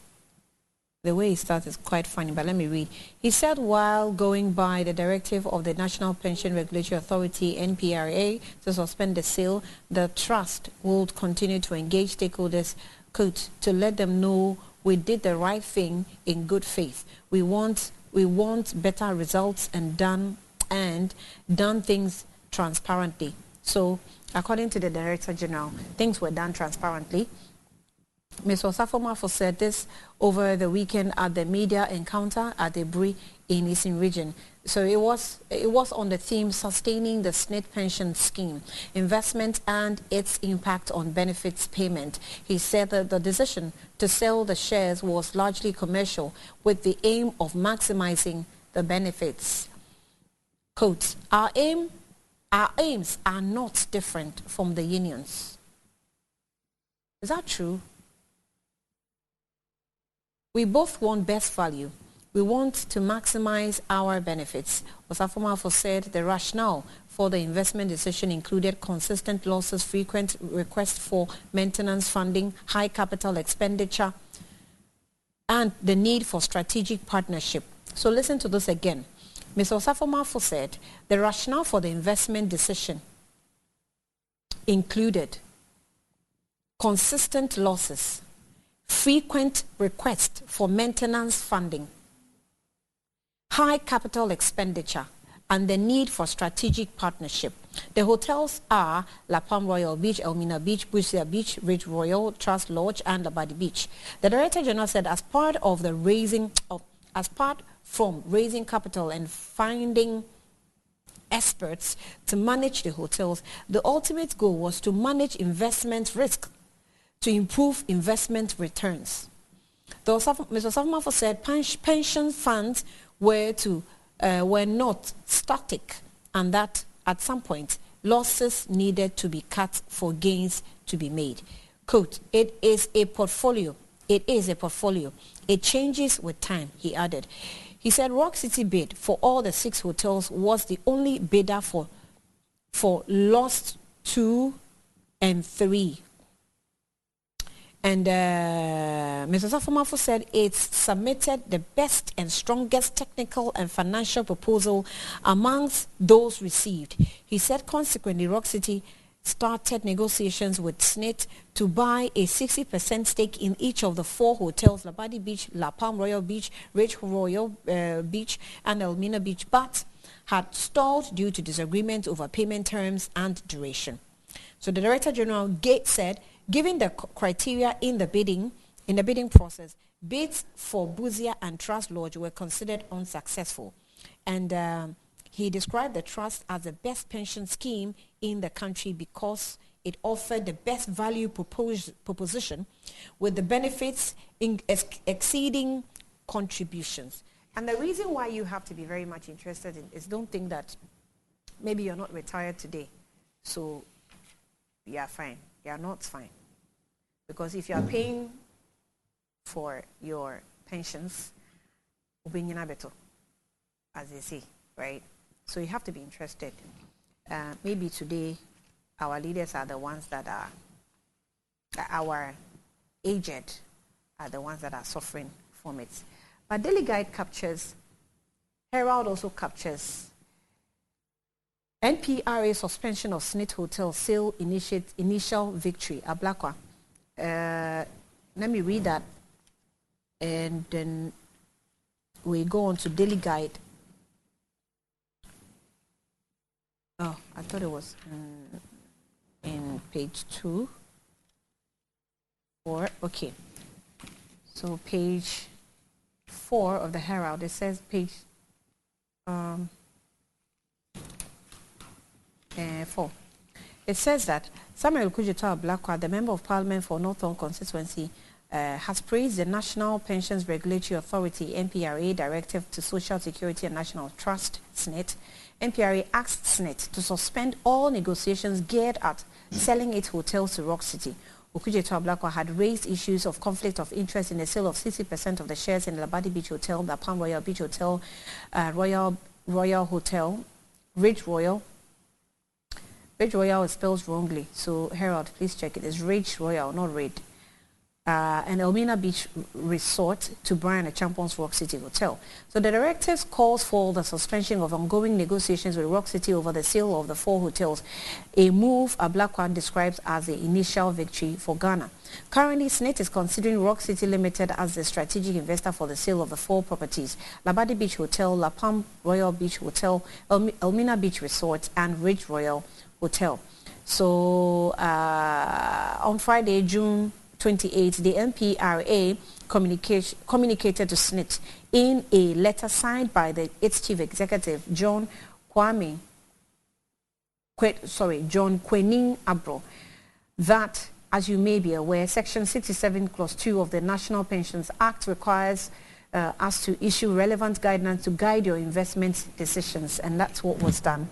The way he starts is quite funny, but let me read. He said while going by the directive of the National Pension Regulatory Authority, NPRA, to suspend the sale, the trust will continue to engage stakeholders, quote, to let them know we did the right thing in good faith. We want better results and done things transparently. So, according to the Director General, things were done transparently. Ms. Osafo Maafo said this over the weekend at the media encounter at the Bri in Eastern Region. So it was on the theme sustaining the SSNIT pension scheme, investment and its impact on benefits payment. He said that the decision to sell the shares was largely commercial with the aim of maximizing the benefits. Quote, our aims are not different from the unions. Is that true? We both want best value. We want to maximize our benefits. Osafo Maafo said the rationale for the investment decision included consistent losses, frequent requests for maintenance funding, high capital expenditure, and the need for strategic partnership. So listen to this again. Ms. Osafo Maafo said the rationale for the investment decision included consistent losses, frequent requests for maintenance funding, high capital expenditure, and the need for strategic partnership. The hotels are La Palm Royal Beach, Elmina Beach, Busia Beach, Ridge Royal, Trust Lodge, and Labadi Beach. The Director General said as part from raising capital and finding experts to manage the hotels, the ultimate goal was to manage investment risk, to improve investment returns. Mr. Safmafo said pension funds were not static, and that at some point losses needed to be cut for gains to be made. Quote, it is a portfolio. It changes with time, he added. He said Rock City bid for all the 6 hotels was the only bidder for Lost 2 and 3. And Mr. Safmafo said it submitted the best and strongest technical and financial proposal amongst those received. He said consequently Rock City started negotiations with SSNIT to buy a 60% stake in each of the 4 hotels, Labadi Beach, La Palm Royal Beach, Ridge Royal Beach, and Elmina Beach, but had stalled due to disagreement over payment terms and duration. So the Director General Gates said, given the criteria in the bidding process, bids for Busia and Trust Lodge were considered unsuccessful. And he described the trust as the best pension scheme in the country because it offered the best value proposition with the benefits exceeding contributions. And the reason why you have to be very much interested in is don't think that maybe you're not retired today, so you are fine. You are not fine. Because if you are paying for your pensions, as they say, right? So you have to be interested. Maybe today our leaders are the ones that are, our aged are the ones that are suffering from it. But Daily Guide captures, Herald also captures NPRA suspension of SSNIT Hotel sale initial victory, Ablakwa. Let me read that and then we go on to Daily Guide. Oh, I thought it was in page 2. Okay. So page 4 of the Herald, it says page 4. It says that Samuel Kujita Ablakwa, the Member of Parliament for Northern Constituency, has praised the National Pensions Regulatory Authority, NPRA, Directive to Social Security and National Trust, SSNIT. NPRA asked SSNIT to suspend all negotiations geared at selling its hotels to Rock City. Okudzeto Ablakwa had raised issues of conflict of interest in the sale of 60% of the shares in Labadi Beach Hotel, the Palm Royal Beach Hotel, Royal Hotel, Ridge Royal. Ridge Royal is spelled wrongly, so Herald, please check it. It's Ridge Royal, not Red. And Elmina Beach Resort to Brian Champions Rock City Hotel. So the directives calls for the suspension of ongoing negotiations with Rock City over the sale of the 4 hotels, a move Ablakwa describes as the initial victory for Ghana. Currently, SSNIT is considering Rock City Limited as the strategic investor for the sale of the 4 properties, Labadi Beach Hotel, La Palm Royal Beach Hotel, Elmina Beach Resort, and Ridge Royal Hotel. So on Friday, June 28, the NPRA communicated to SSNIT in a letter signed by its chief executive, John Kwenin Abro, that, as you may be aware, Section 67, Clause 2 of the National Pensions Act requires us to issue relevant guidelines to guide your investment decisions, and that's what was done.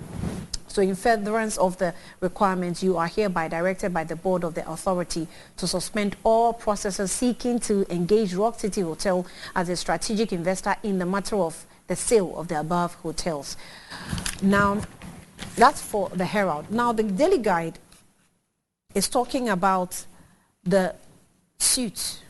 So in furtherance of the requirements, you are hereby directed by the board of the authority to suspend all processes seeking to engage Rock City Hotel as a strategic investor in the matter of the sale of the above hotels. Now, that's for the Herald. Now, the Daily Guide is talking about the suit.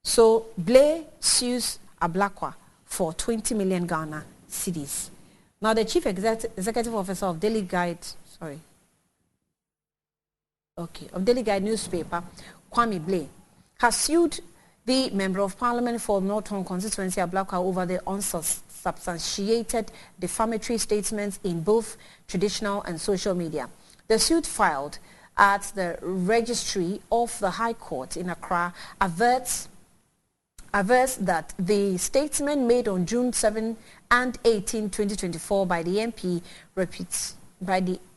So, Blay sues Ablakwa for 20 million Ghana cedis. Now, the chief executive officer of Daily Guide, okay, of Daily Guide newspaper, Kwame Blay, has sued the Member of Parliament for Norton constituency Ablakwa over the unsubstantiated defamatory statements in both traditional and social media. The suit filed at the registry of the High Court in Accra averts that the statement made on June 7 and 18, 2024 by the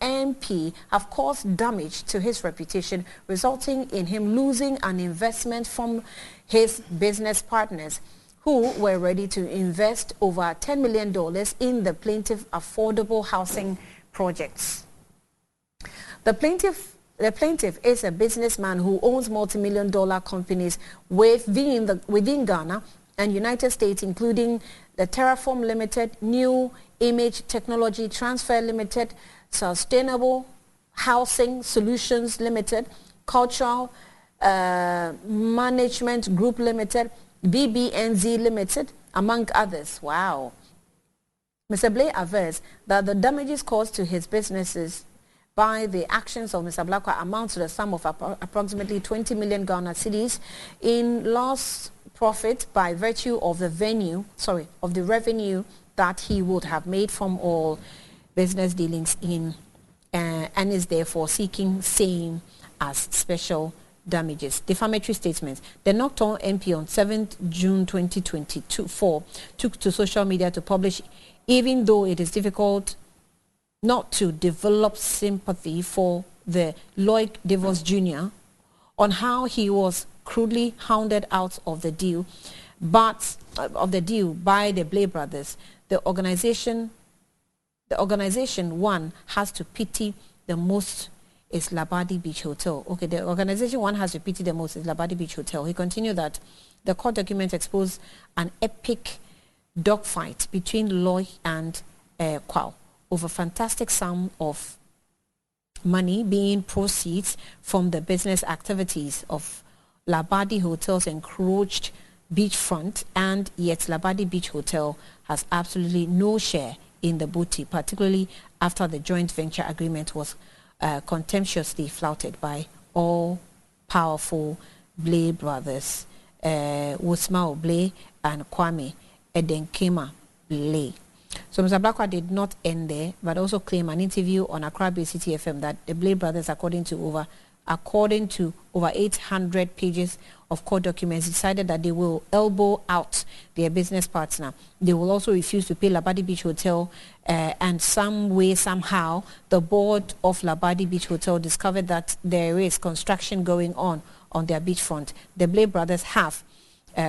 MP have caused damage to his reputation, resulting in him losing an investment from his business partners who were ready to invest over $10 million in the plaintiff's affordable housing projects. The plaintiff is a businessman who owns multi-million-dollar companies within Ghana and United States, including the Terraform Limited, New Image Technology Transfer Limited, Sustainable Housing Solutions Limited, Cultural Management Group Limited, BBNZ Limited, among others. Wow. Mr. Blay avers that the damages caused to his businesses by the actions of Mr. Ablakwa amount to the sum of approximately 20 million Ghana cedis in lost profit by virtue of the revenue that he would have made from all business dealings in and is therefore seeking same as special damages. Defamatory statements. The Norton MP on 7th June 2024 took to social media to publish, even though it is difficult not to develop sympathy for the Lloyd Devos Jr. on how he was crudely hounded out of the deal, by the Blay brothers. The organization one has to pity the most is Labadi Beach Hotel. Okay, the organization one has to pity the most is Labadi Beach Hotel. He continued that the court documents expose an epic dogfight between Lloyd and Kwao over fantastic sum of money being proceeds from the business activities of Labadi Hotel's encroached beachfront, and yet Labadi Beach Hotel has absolutely no share in the booty, particularly after the joint venture agreement was contemptuously flouted by all-powerful Blay brothers, Wosmao Blay and Kwame Edenkema Blay. So Mr. Ablakwa did not end there, but also claim an interview on Accra Bay City FM that the Blay brothers, according to over 800 pages of court documents, decided that they will elbow out their business partner. They will also refuse to pay Labadi Beach Hotel, and some way, somehow, the board of Labadi Beach Hotel discovered that there is construction going on their beachfront. The Blay brothers have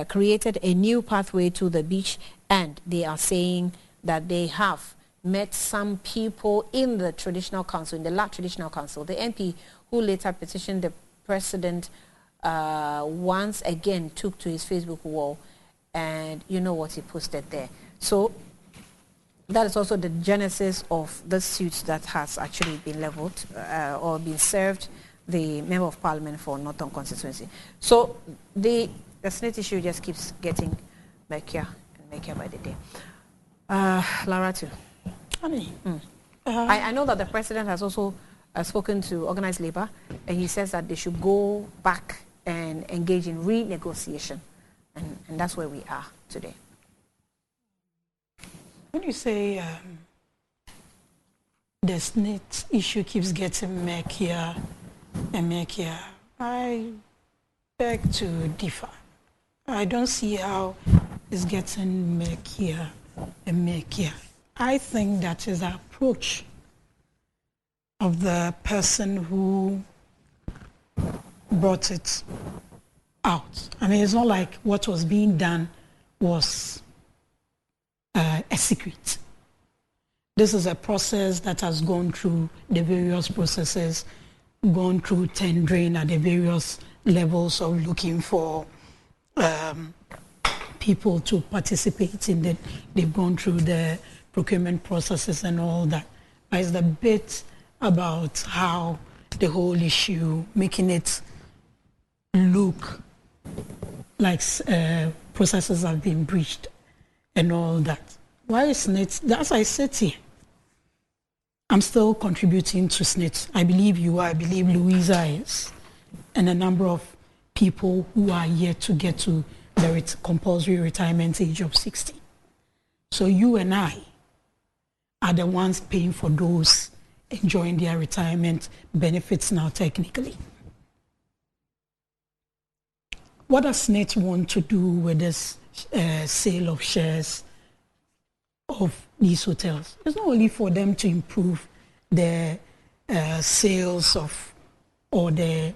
created a new pathway to the beach, and they are saying that they have met some people in the traditional council, in the LAT traditional council. The MP who later petitioned the president once again took to his Facebook wall, and you know what he posted there. So that is also the genesis of the suit that has actually been leveled or been served the Member of Parliament for Norton constituency. So the Senate issue just keeps getting murkier and murkier by the day. Laratu. Honey. I know that the president has also spoken to organized labor, and he says that they should go back and engage in renegotiation, and that's where we are today. When you say the SNIT issue keeps getting murkier and murkier, I beg to differ. I don't see how it's getting murkier and murkier. I think that is the approach of the person who brought it out. I mean, it's not like what was being done was a secret. This is a process that has gone through the various processes, gone through tendering at the various levels of looking for people to participate in it. They've gone through the procurement processes and all that. But it's the bit about how the whole issue, making it look like processes have been breached and all that. Why isn't it? As I said here, I'm still contributing to SNIT. I believe you are. I believe Louisa is. And a number of people who are yet to get to the compulsory retirement age of 60. So you and I are the ones paying for those enjoying their retirement benefits now technically. What does SNIT want to do with this sale of shares of these hotels? It's not only for them to improve the sales of or the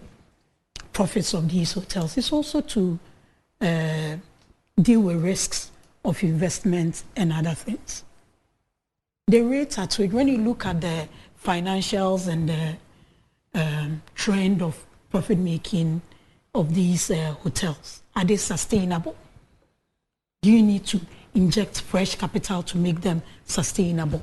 profits of these hotels. It's also to deal with risks of investment and other things. The rates are to it. When you look at the financials and the trend of profit making of these hotels, are they sustainable? Do you need to inject fresh capital to make them sustainable?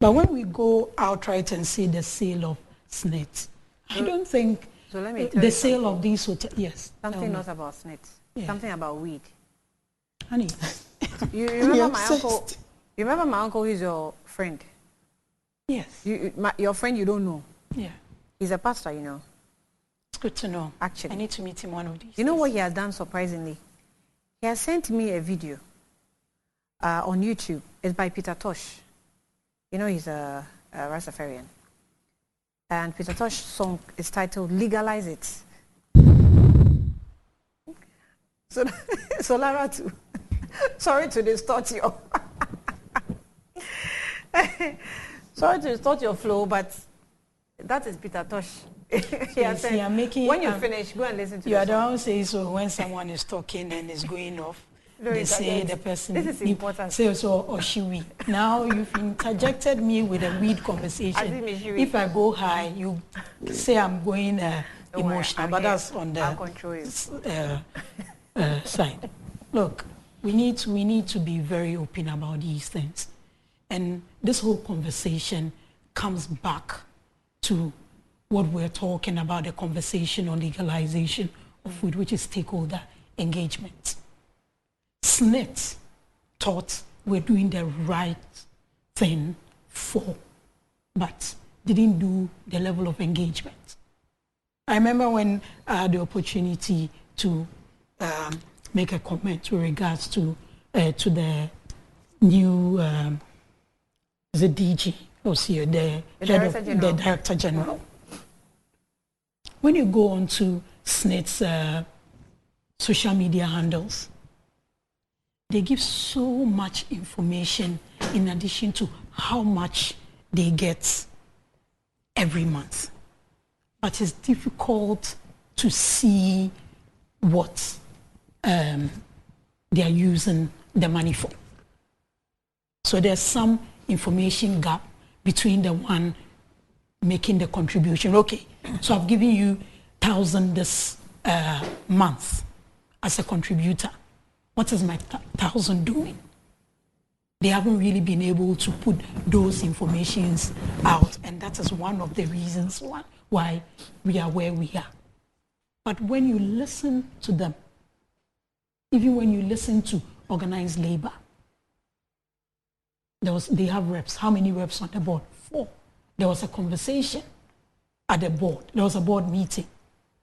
But when we go outright and see the sale of SNIT, I don't think so let me tell the you sale something. of these hotels, yes. Something not about SNIT, something about weed. Honey, You remember my uncle? You remember my uncle? He's your friend. yes. Your friend you don't know. Yeah, He's a pastor, you know. it's good to know. Actually, I need to meet him one of these you know days. what he has done surprisingly? He has sent me a video on YouTube. It's by Peter Tosh. You know he's a Rastafarian. And Peter Tosh's song is titled Legalize It. So Lara too. Sorry to distort you. Sorry to distort your flow, but that is Peter Tosh. He has said, you are making, when you finish, go and listen to you the are the song. one who says so when someone is talking and is going off. No, They it's say against- the person this is important. says so or shiwi. Now you've interjected me with a weed conversation. As if it's shiwi. If I go high, you say I'm going Don't worry, emotional, I'm but here. that's on I'll the control you. side. Look, we need to be very open about these things, and this whole conversation comes back to what we're talking about, the conversation on legalization of food, which is stakeholder engagement. SNIT thought we're doing the right thing but didn't do the level of engagement. I remember when I had the opportunity to make a comment with regards to the new the DG, or see the head of Director General. the Director General. When you go on to SNIT's social media handles, they give so much information in addition to how much they get every month. But it's difficult to see what they are using the money for. So there's some information gap between the one making the contribution. Okay, so I've given you 1,000 this month as a contributor. What is my 1,000 doing? They haven't really been able to put those informations out, and that is one of the reasons why we are where we are. But when you listen to them, even when you listen to organized labor, they have reps. How many reps on the board? 4. There was a conversation at the board. There was a board meeting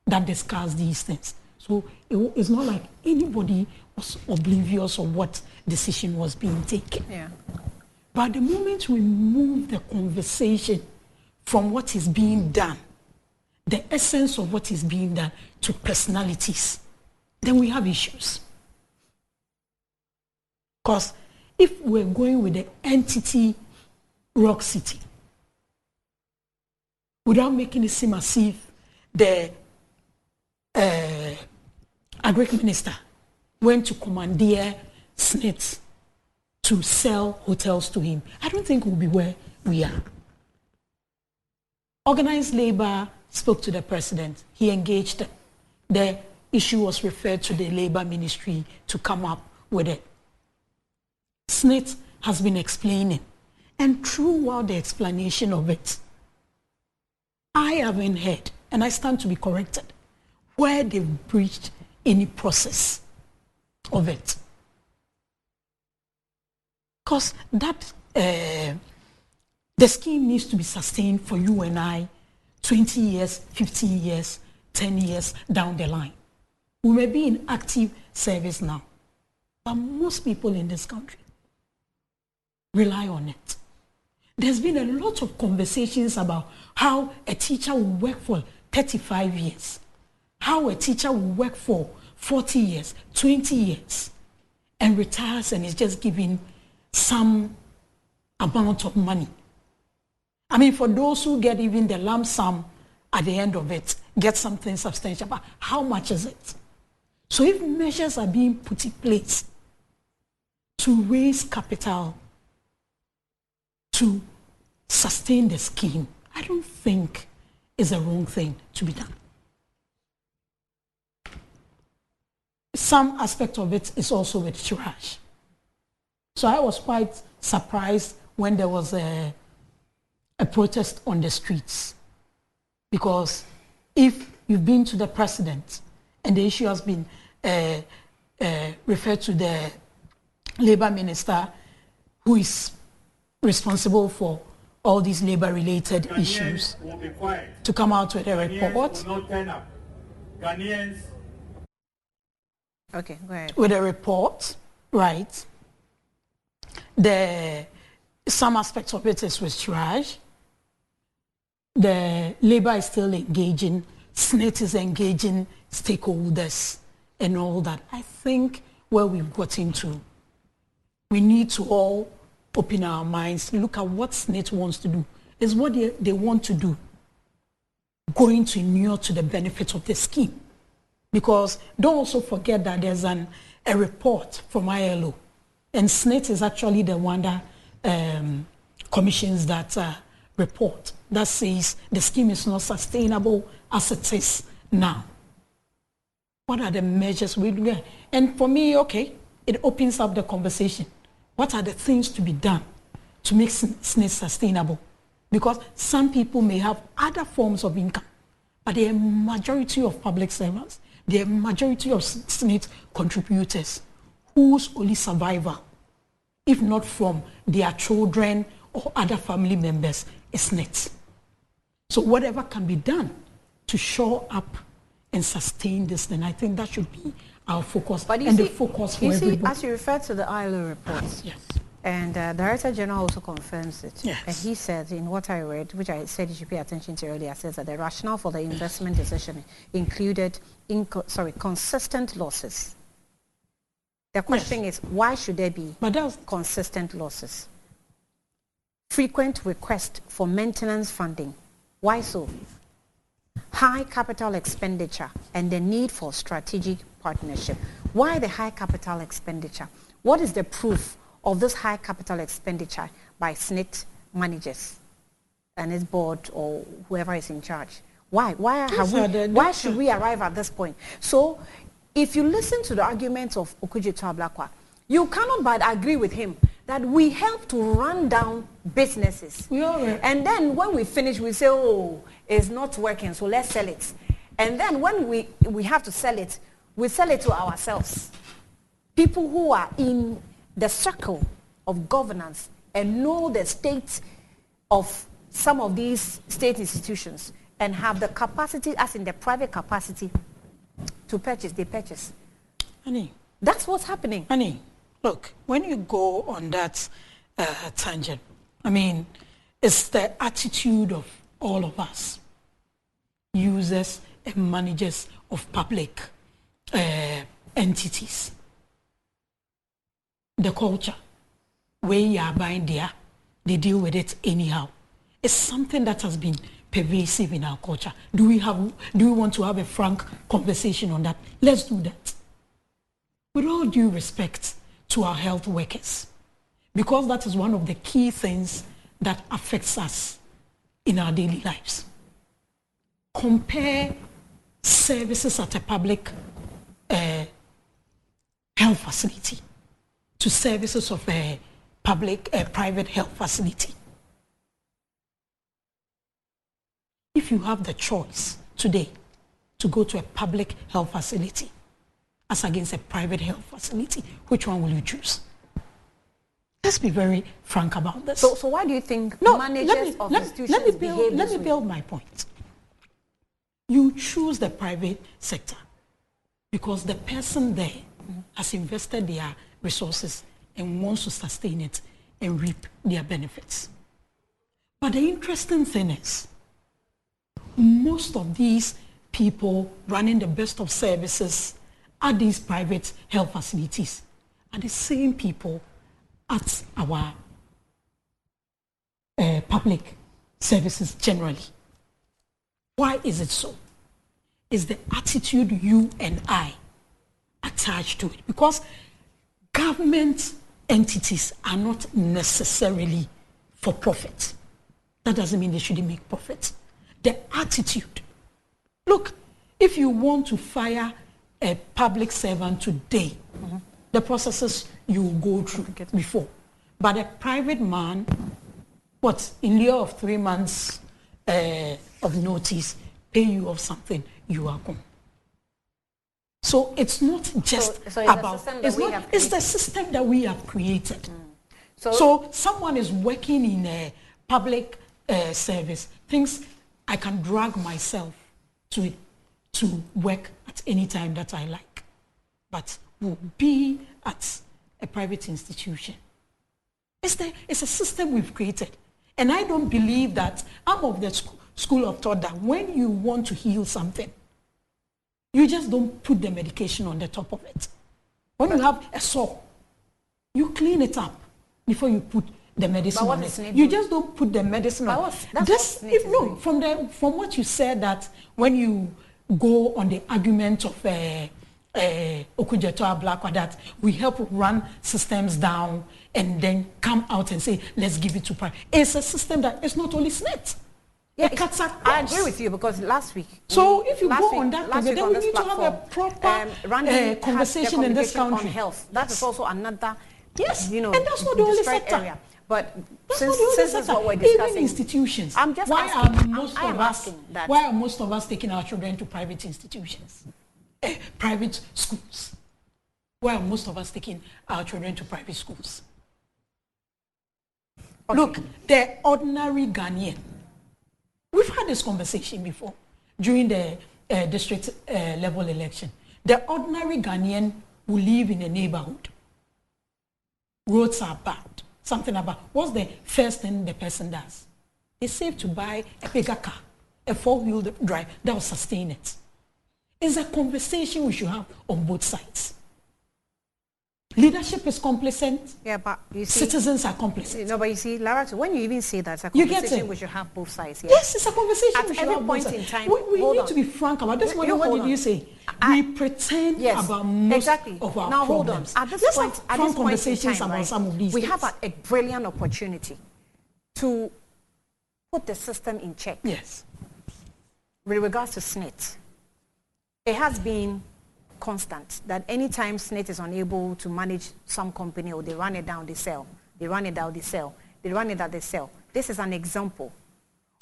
that discussed these things. So it's not like anybody was oblivious of what decision was being taken. Yeah. But the moment we move the conversation from what is being done, the essence of what is being done, to personalities, then we have issues. Because if we're going with the entity Rock City, without making it seem as if the agric minister went to commandeer SNIT to sell hotels to him, I don't think we'll be where we are. Organized labor spoke to the president. He engaged them. The issue was referred to the labor ministry to come up with it. SNIT has been explaining, and throughout the explanation of it, I haven't heard, and I stand to be corrected, where they've breached any process of it. Because that The scheme needs to be sustained for you and I 20 years, 15 years, 10 years down the line. We may be in active service now, but most people in this country rely on it. There's been a lot of conversations about how a teacher will work for 35 years, how a teacher will work for 40 years, 20 years, and retires and is just giving some amount of money. I mean, for those who get even the lump sum at the end of it, get something substantial, but how much is it? So if measures are being put in place to raise capital to sustain the scheme, I don't think it's a wrong thing to be done. Some aspect of it is also with Chiraj. So I was quite surprised when there was a protest on the streets. Because if you've been to the president and the issue has been referred to the labor minister who is responsible for all these labor-related Ghanaians issues will be quiet. to come out with a report. Ghanaians will not turn up. Ghanaians. Okay, go ahead. With a report, right? Some aspects of it is with Chiraj. The labor is still engaging, SNIT is engaging stakeholders and all that. I think where we've got into, we need to all open our minds, look at what SNIT wants to do. Is what they want to do going to inure to the benefit of the scheme? Because don't also forget that there's a report from ILO, and SNIT is actually the one that commissions that report that says the scheme is not sustainable as it is now. What are the measures we do? And for me, okay, it opens up the conversation. What are the things to be done to make SNIT sustainable? Because some people may have other forms of income, but the majority of public servants, the majority of SNIT contributors, whose only survival, if not from their children or other family members, is SNIT. So whatever can be done to shore up and sustain this, then I think that should be our focus, But and the focus for everybody. As you refer to the ILO reports, Yes. and Director General also confirms it. Yes. And he said in what I read, which I said you should pay attention to earlier, says that the rationale for the investment decision included consistent losses. The question is, why should there be consistent losses? Frequent request for maintenance funding. Why so? High capital expenditure and the need for strategic partnership. Why the high capital expenditure? What is the proof of this high capital expenditure by SNIT managers and its board or whoever is in charge? Why? Why should we arrive at this point? So if you listen to the arguments of Okudzeto Ablakwa, you cannot but agree with him that we help to run down businesses. And then when we finish, we say, oh, it's not working, so let's sell it. And then when we have to sell it, we sell it to ourselves. People who are in the circle of governance and know the state of some of these state institutions and have the capacity, as in the private capacity, to purchase, they purchase. Honey. That's what's happening. Honey, look, when you go on that tangent, I mean, it's the attitude of all of us, users and managers of public entities. The culture, where you are buying there, they deal with it anyhow. It's something that has been pervasive in our culture. Do we want to have a frank conversation on that? Let's do that. With all due respect to our health workers, because that is one of the key things that affects us in our daily lives. Compare services at a public health facility to services of a private health facility. If you have the choice today to go to a public health facility as against a private health facility, which one will you choose? Let's be very frank about this. So why do you think managers of institutions behave Let me build my point. You choose the private sector because the person there has invested their resources and wants to sustain it and reap their benefits. But the interesting thing is, most of these people running the best of services at these private health facilities are the same people at our public services generally. Why is it so? It's the attitude you and I attach to it. Because government entities are not necessarily for profit. That doesn't mean they shouldn't make profit. The attitude. Look, if you want to fire a public servant today, the processes you will go through before. But a private man, in lieu of 3 months of notice, pay you of something, you are gone. So it's not just about, it's the system that we have created. So someone is working in a public service, thinks I can drag myself to work at any time that I like, but will be at a private institution. It's a system we've created. And I don't believe that I'm of the school of thought that when you want to heal something, you just don't put the medication on the top of it. When you have a sore, you clean it up before you put the medicine on it. You just don't put the medicine on it. From what you said, that when you go on the argument of Okudzeto Ablakwa, that we help run systems down and then come out and say, let's give it to private. It's a system that is not only SNET. Yeah, I agree with you, because last week. So if you go on that, then we need to have a proper conversation in this country. On health. That is also another, and that's not the only sector. Area. But since this is what we're discussing, even institutions, why are most of us taking our children to private institutions, private schools? Why are most of us taking our children to private schools? Okay. Look, the ordinary Ghanaian. We've had this conversation before during the district level election. The ordinary Ghanaian who live in a neighborhood. Roads are bad. Something about, what's the first thing the person does? They save to buy a bigger car, a 4-wheel drive that will sustain it. It's a conversation we should have on both sides. Leadership is complacent. Yeah, but you see, citizens are complacent. No, but you see, Lara, when you even say that, it's a conversation we should have both sides. Yeah? Yes, it's a conversation we should have both sides. At every point in time, we need to be frank about this. What did you say? We pretend about most of our now, problems. Hold on. At this point in time, about some of these we things. have a brilliant opportunity to put the system in check. Yes. With regards to SNET, it has been constant that anytime SNET is unable to manage some company, or they run it down, they sell. They run it down, they sell. They run it down, they sell. This is an example.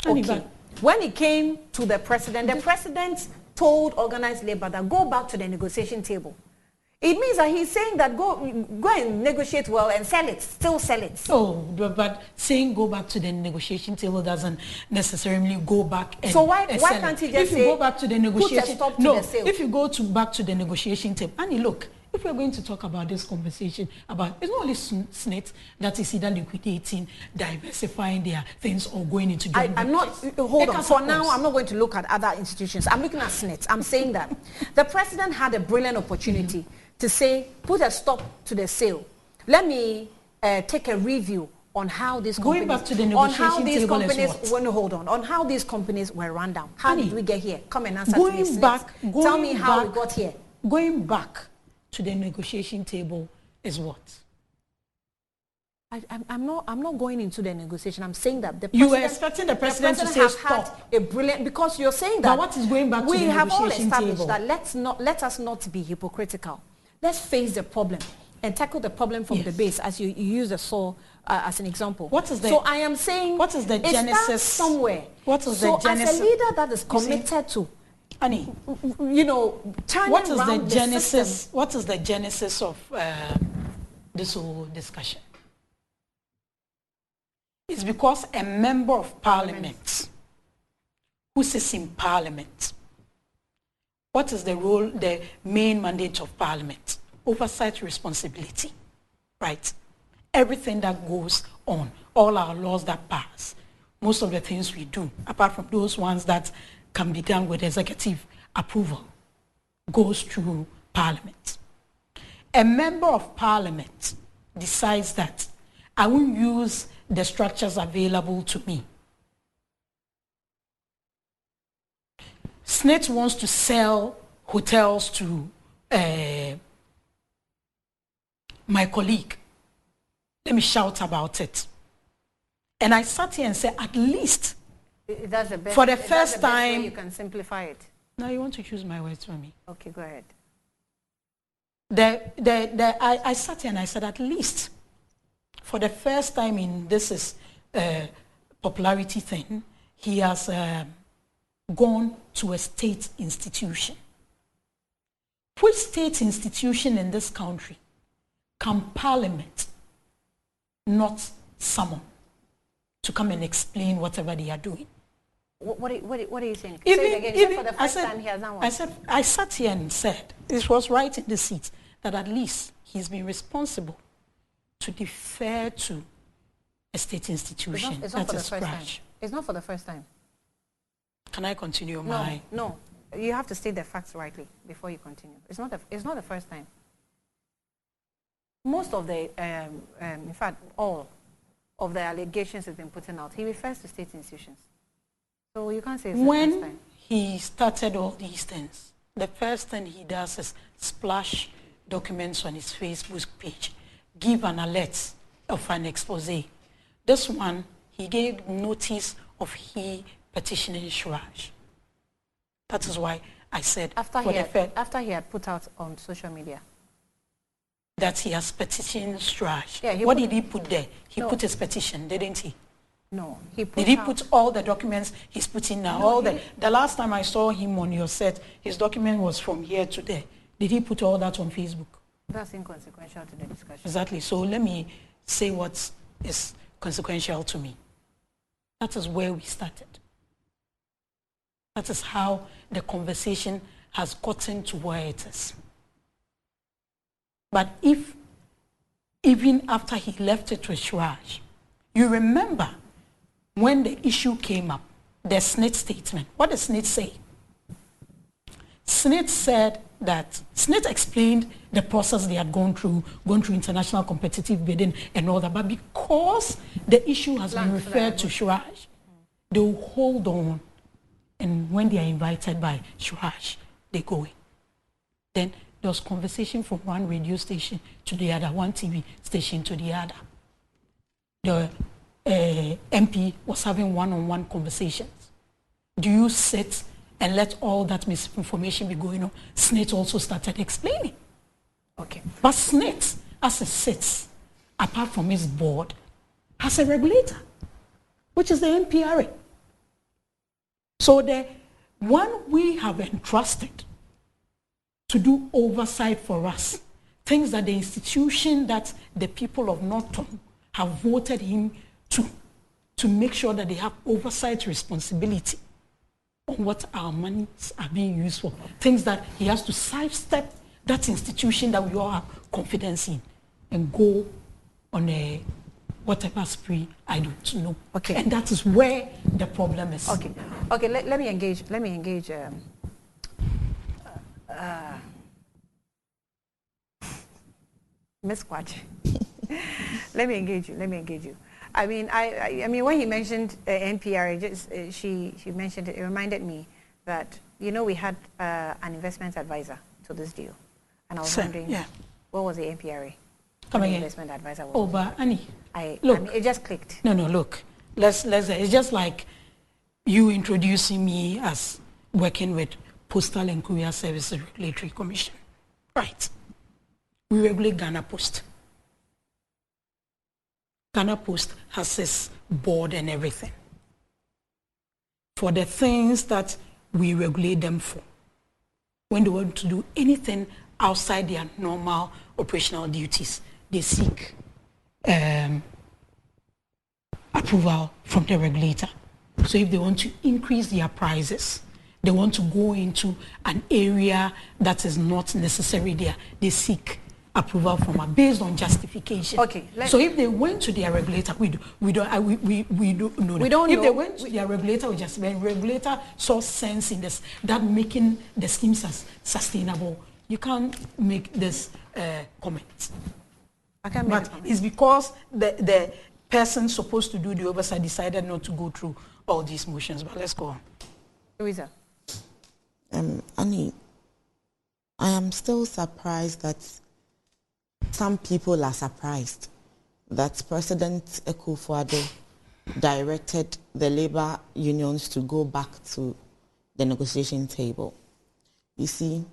Okay. When it came to the president told organized labor that go back to the negotiation table. It means that he's saying that go and negotiate well and sell it, still sell it. Oh, but saying go back to the negotiation table doesn't necessarily go back and so why can't he just say, go back to the negotiation, put a stop to the sale? If you go back to the negotiation table, Annie, look, if we're going to talk about this conversation about, it's not only SNET that is either liquidating, diversifying their things, or going into joint For now, I'm not going to look at other institutions. I'm looking at SNET. I'm saying that the president had a brilliant opportunity to say, put a stop to the sale. Let me take a review on how these companies, going back to the negotiation table on how these companies were run down. How did we get here? Come and answer going to me. Back, Tell me how we got here. Going back to the negotiation table is what? I'm not going into the negotiation. I'm saying that you were expecting the president to say stop. A brilliant, because you're saying that. But what is going back to the negotiation table? We have all established that let us not be hypocritical. Let's face the problem and tackle the problem from the base, as you use the saw as an example. So I am saying, what is the genesis? It starts somewhere. What is the genesis? As a leader that is committed to, Annie, what is the genesis? What is the genesis of this whole discussion? is because a member of parliament who sits in parliament, what is the role, the main mandate of parliament? Oversight responsibility, right? Everything that goes on, all our laws that pass, most of the things we do, apart from those ones that can be done with executive approval, goes through parliament. A member of parliament decides that I will use the structures available to me. SSNIT wants to sell hotels to my colleague. Let me shout about it. And I sat here and said, at least that's the best, for the first time, way you can simplify it. Now you want to choose my words for me. Okay, go ahead. I sat here and I said, at least for the first time in this popularity thing, he has gone to a state institution. Which state institution in this country can parliament not summon to come and explain whatever they are doing? What are you saying? Even, say it again. even, For the first time he has done what? I sat here and said, this was right in the seat, that at least he's been responsible to defer to a state institution. It's not for the first time. It's not for the first time. Can I continue No, you have to state the facts rightly before you continue. It's not the first time. Most of the, in fact, all of the allegations have been put out. He refers to state institutions. So you can't say it's the first time. When he started all these things, the first thing he does is splash documents on his Facebook page, give an alert of an expose. This one, he gave notice of he petitioning Suraj. That is why I said after he had put out on social media that he has petitioned Suraj. Yeah, what did he put there? He put his petition, didn't he? No, did he put all the documents he's putting now? No, the last time I saw him on your set, his document was from here to there. Did he put all that on Facebook? That's inconsequential to the discussion. Exactly. So let me say what is consequential to me. That is where we started. That is how the conversation has gotten to where it is. But if, even after he left it with Suraj, you remember when the issue came up, the SSNIT statement, what did SSNIT say? SSNIT said that, SSNIT explained the process they had gone through international competitive bidding and all that, but because the issue has been referred to Suraj, they will hold on, and when they are invited by Suraj, they go in. Then there was conversation from one radio station to the other, one TV station to the other. The MP was having one-on-one conversations. Do you sit and let all that misinformation be going on? SSNIT also started explaining. Okay. But SSNIT, as it sits, apart from its board, has a regulator, which is the NPRA. So the one we have entrusted to do oversight for us, things that the institution that the people of Norton have voted him to make sure that they have oversight responsibility on what our monies are being used for. Things that he has to sidestep that institution that we all have confidence in and go on a whatever spree, I don't know. Okay. And that is where the problem is. Okay. Okay, let me engage Ms. Kwachi. Let me engage you. I mean, when he mentioned NPRA, she mentioned it. It reminded me that we had an investment advisor to this deal, and I was wondering, what was the NPRA? Come again. Investment advisor. Oh, but Annie, look, I mean, it just clicked. No, look. Let's. It's just like you introducing me as working with Postal and Courier Services Regulatory Commission, right? We regulate Ghana Post. Ghana Post has its board and everything. For the things that we regulate them for, when they want to do anything outside their normal operational duties, they seek approval from the regulator. So if they want to increase their prices, they want to go into an area that is not necessarily there, they seek approval from us based on justification. Okay. So if they went to their regulator, we don't know. We don't if know. they went to their regulator, the regulator saw sense in this, that making the schemes sustainable. You can't make this comment. I can't make But it's because the person supposed to do the oversight decided not to go through all these motions. But let's go on. Louisa. Annie, I am still surprised that some people are surprised that President Akufo-Addo directed the labor unions to go back to the negotiation table. You see,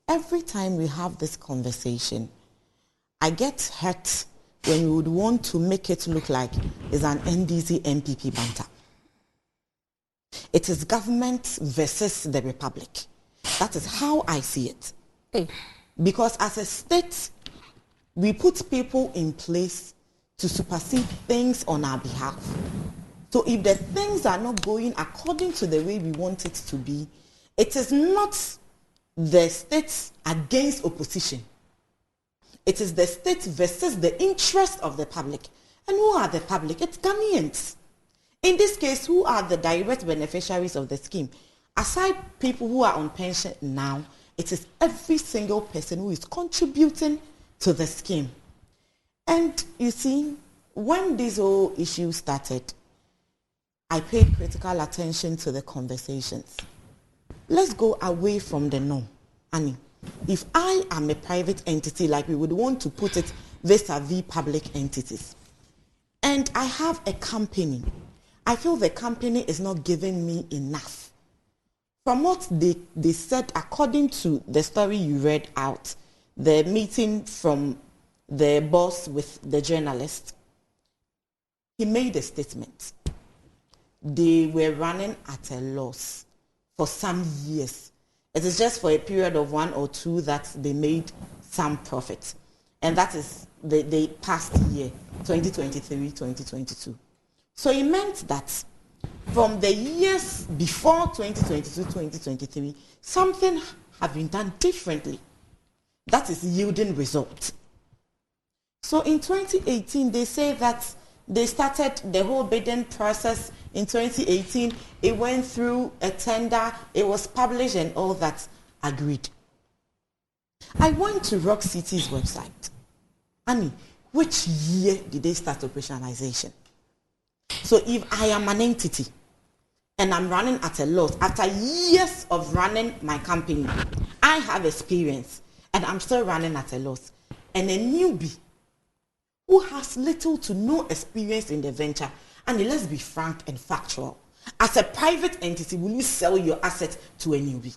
every time we have this conversation, I get hurt when we would want to make it look like it's an NDC MPP banter. It is government versus the republic. That is how I see it. Hey. Because as a state, we put people in place to supersede things on our behalf. So if the things are not going according to the way we want it to be, it is not the state against opposition. It is the state versus the interest of the public. And who are the public? It's Ghanaians. In this case, who are the direct beneficiaries of the scheme? Aside people who are on pension now, it is every single person who is contributing to the scheme. And you see, when this whole issue started, I paid critical attention to the conversations. Let's go away from the norm. Annie, if I am a private entity, like we would want to put it vis-a-vis public entities, and I have a company, I feel the company is not giving me enough. From what they said, according to the story you read out, the meeting from the boss with the journalist, he made a statement. They were running at a loss for some years. It is just for a period of 1 or 2 that they made some profit. And that is the past year, 2023, 2022. So it meant that from the years before 2022, 2023, something had been done differently. That is yielding results. So in 2018, they say that they started the whole bidding process in 2018. It went through a tender, it was published and all that, agreed. I went to Rock City's website. Annie, which year did they start operationalization? So if I am an entity and I'm running at a loss, after years of running my company, I have experience and I'm still running at a loss, and a newbie who has little to no experience in the venture, and let's be frank and factual, as a private entity, will you sell your asset to a newbie?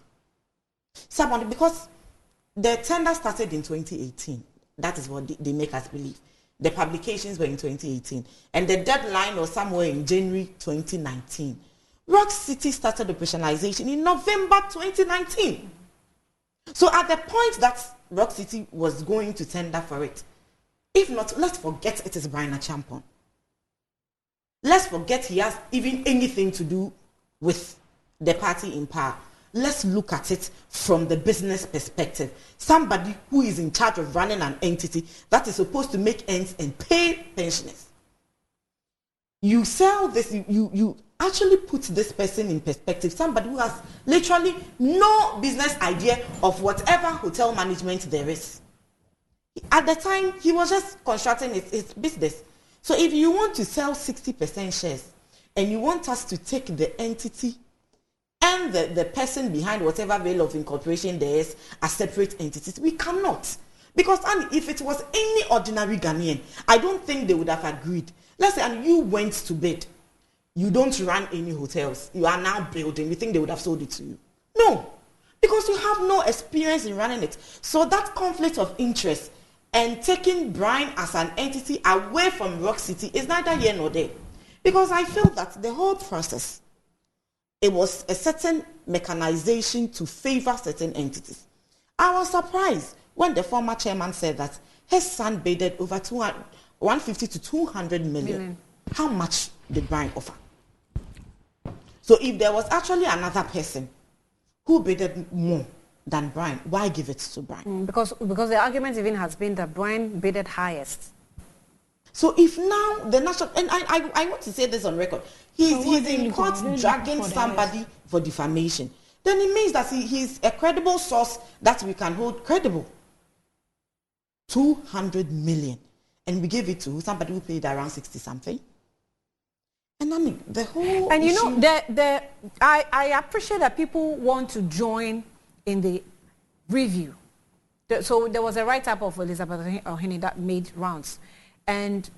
Someone, because the tender started in 2018. That is what they make us believe. The publications were in 2018. And the deadline was somewhere in January 2019. Rock City started operationalization in November 2019. So at the point that Rock City was going to tender for it, if not, let's forget it is Brian Acheampong. Let's forget he has even anything to do with the party in power. Let's look at it from the business perspective. Somebody who is in charge of running an entity that is supposed to make ends and pay pensioners. You sell this, you actually put this person in perspective. Somebody who has literally no business idea of whatever hotel management there is. At the time, he was just constructing his business. So if you want to sell 60% shares and you want us to take the entity and the person behind whatever veil of incorporation there is as separate entities, we cannot. Because if it was any ordinary Ghanaian, I don't think they would have agreed. Let's say, and you went to bid. You don't run any hotels. You are now building. You think they would have sold it to you? No. Because you have no experience in running it. So that conflict of interest and taking Brian as an entity away from Rock City is neither here nor there. Because I feel that the whole process, it was a certain mechanization to favor certain entities. I was surprised when the former chairman said that his son bidded over 150 to 200 million. how much did Brian offer? So if there was actually another person who bidded more than Brian, why give it to Brian? Because the argument even has been that Brian bidded highest. So if now the national, and I want to say this on record, he's in court dragging somebody for defamation, then it means that he's a credible source that we can hold credible. 200 million. And we gave it to somebody who paid around 60 something. And I mean, the whole And you issue, know, I appreciate that people want to join in the review. So there was a write-up of Elizabeth Ohene that made rounds. And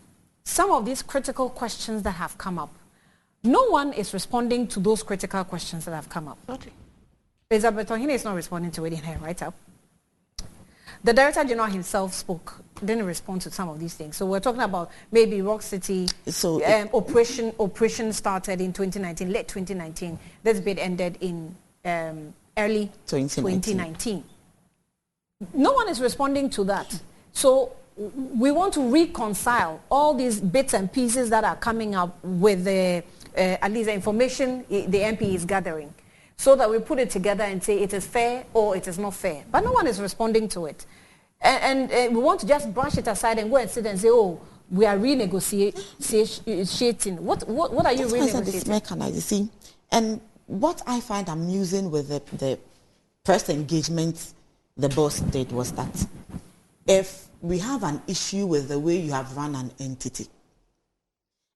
some of these critical questions that have come up, no one is responding to those critical questions that have come up. Okay. Elizabeth Ohene is not responding to it in her write-up. The Director General himself didn't respond to some of these things. So we're talking about maybe Rock City operation started in 2019, late 2019. This bid ended in early 2019. No one is responding to that. So we want to reconcile all these bits and pieces that are coming up with at least the information the MP is gathering, so that we put it together and say it is fair or it is not fair. But no one is responding to it. And we want to just brush it aside and go and sit and say, oh, we are renegotiating. What are you renegotiating? See, and what I find amusing with the press engagement the boss did was that if we have an issue with the way you have run an entity,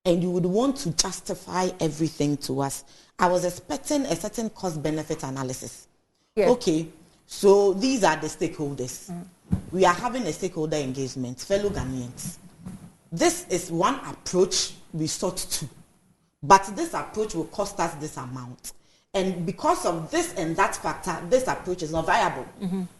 and you would want to justify everything to us, I was expecting a certain cost-benefit analysis. Yes. Okay, so these are the stakeholders. We are having a stakeholder engagement, fellow Ghanaians. This is one approach we sought to, but this approach will cost us this amount. And because of this and that factor, this approach is not viable.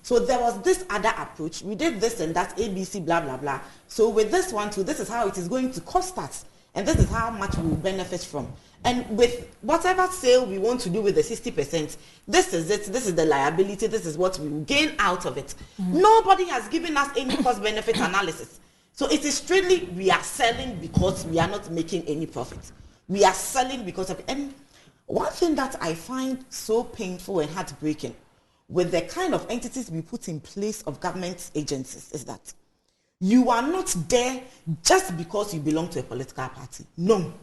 So there was this other approach. We did this and that, ABC, blah, blah, blah. So with this one too, this is how it is going to cost us. And this is how much we will benefit from. And with whatever sale we want to do with the 60%, this is it, this is the liability, this is what we will gain out of it. Nobody has given us any cost-benefit analysis. So it is strictly, we are selling because we are not making any profit. We are selling because of, and one thing that I find so painful and heartbreaking with the kind of entities we put in place of government agencies is that you are not there just because you belong to a political party. No.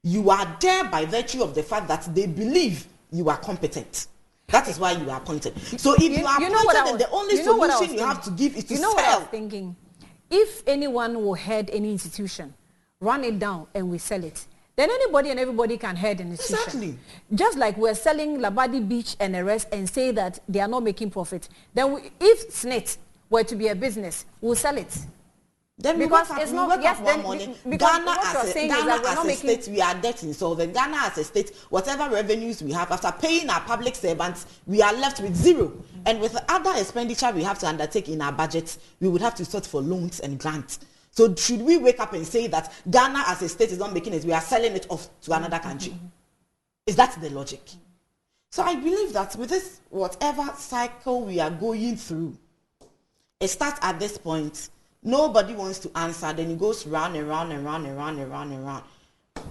You are there by virtue of the fact that they believe you are competent. That is why you are appointed. So if you are appointed, then the only solution you have to give is to sell. What I was thinking? If anyone will head any institution, run it down and we sell it, then anybody and everybody can head an institution. Exactly. Just like we're selling Labadi Beach and the rest and say that they are not making profit. Then if SNIT were to be a business, we'll sell it. Then because it's not yes, then money. Ghana as a state, we are debt insolvent. Ghana as a state, whatever revenues we have after paying our public servants, we are left with zero. And with the other expenditure we have to undertake in our budget, we would have to sort for loans and grants. So should we wake up and say that Ghana as a state is not making it, we are selling it off to another country? Is that the logic? So I believe that with this, whatever cycle we are going through, it starts at this point. Nobody wants to answer, then it goes round and round and round and round and round and round.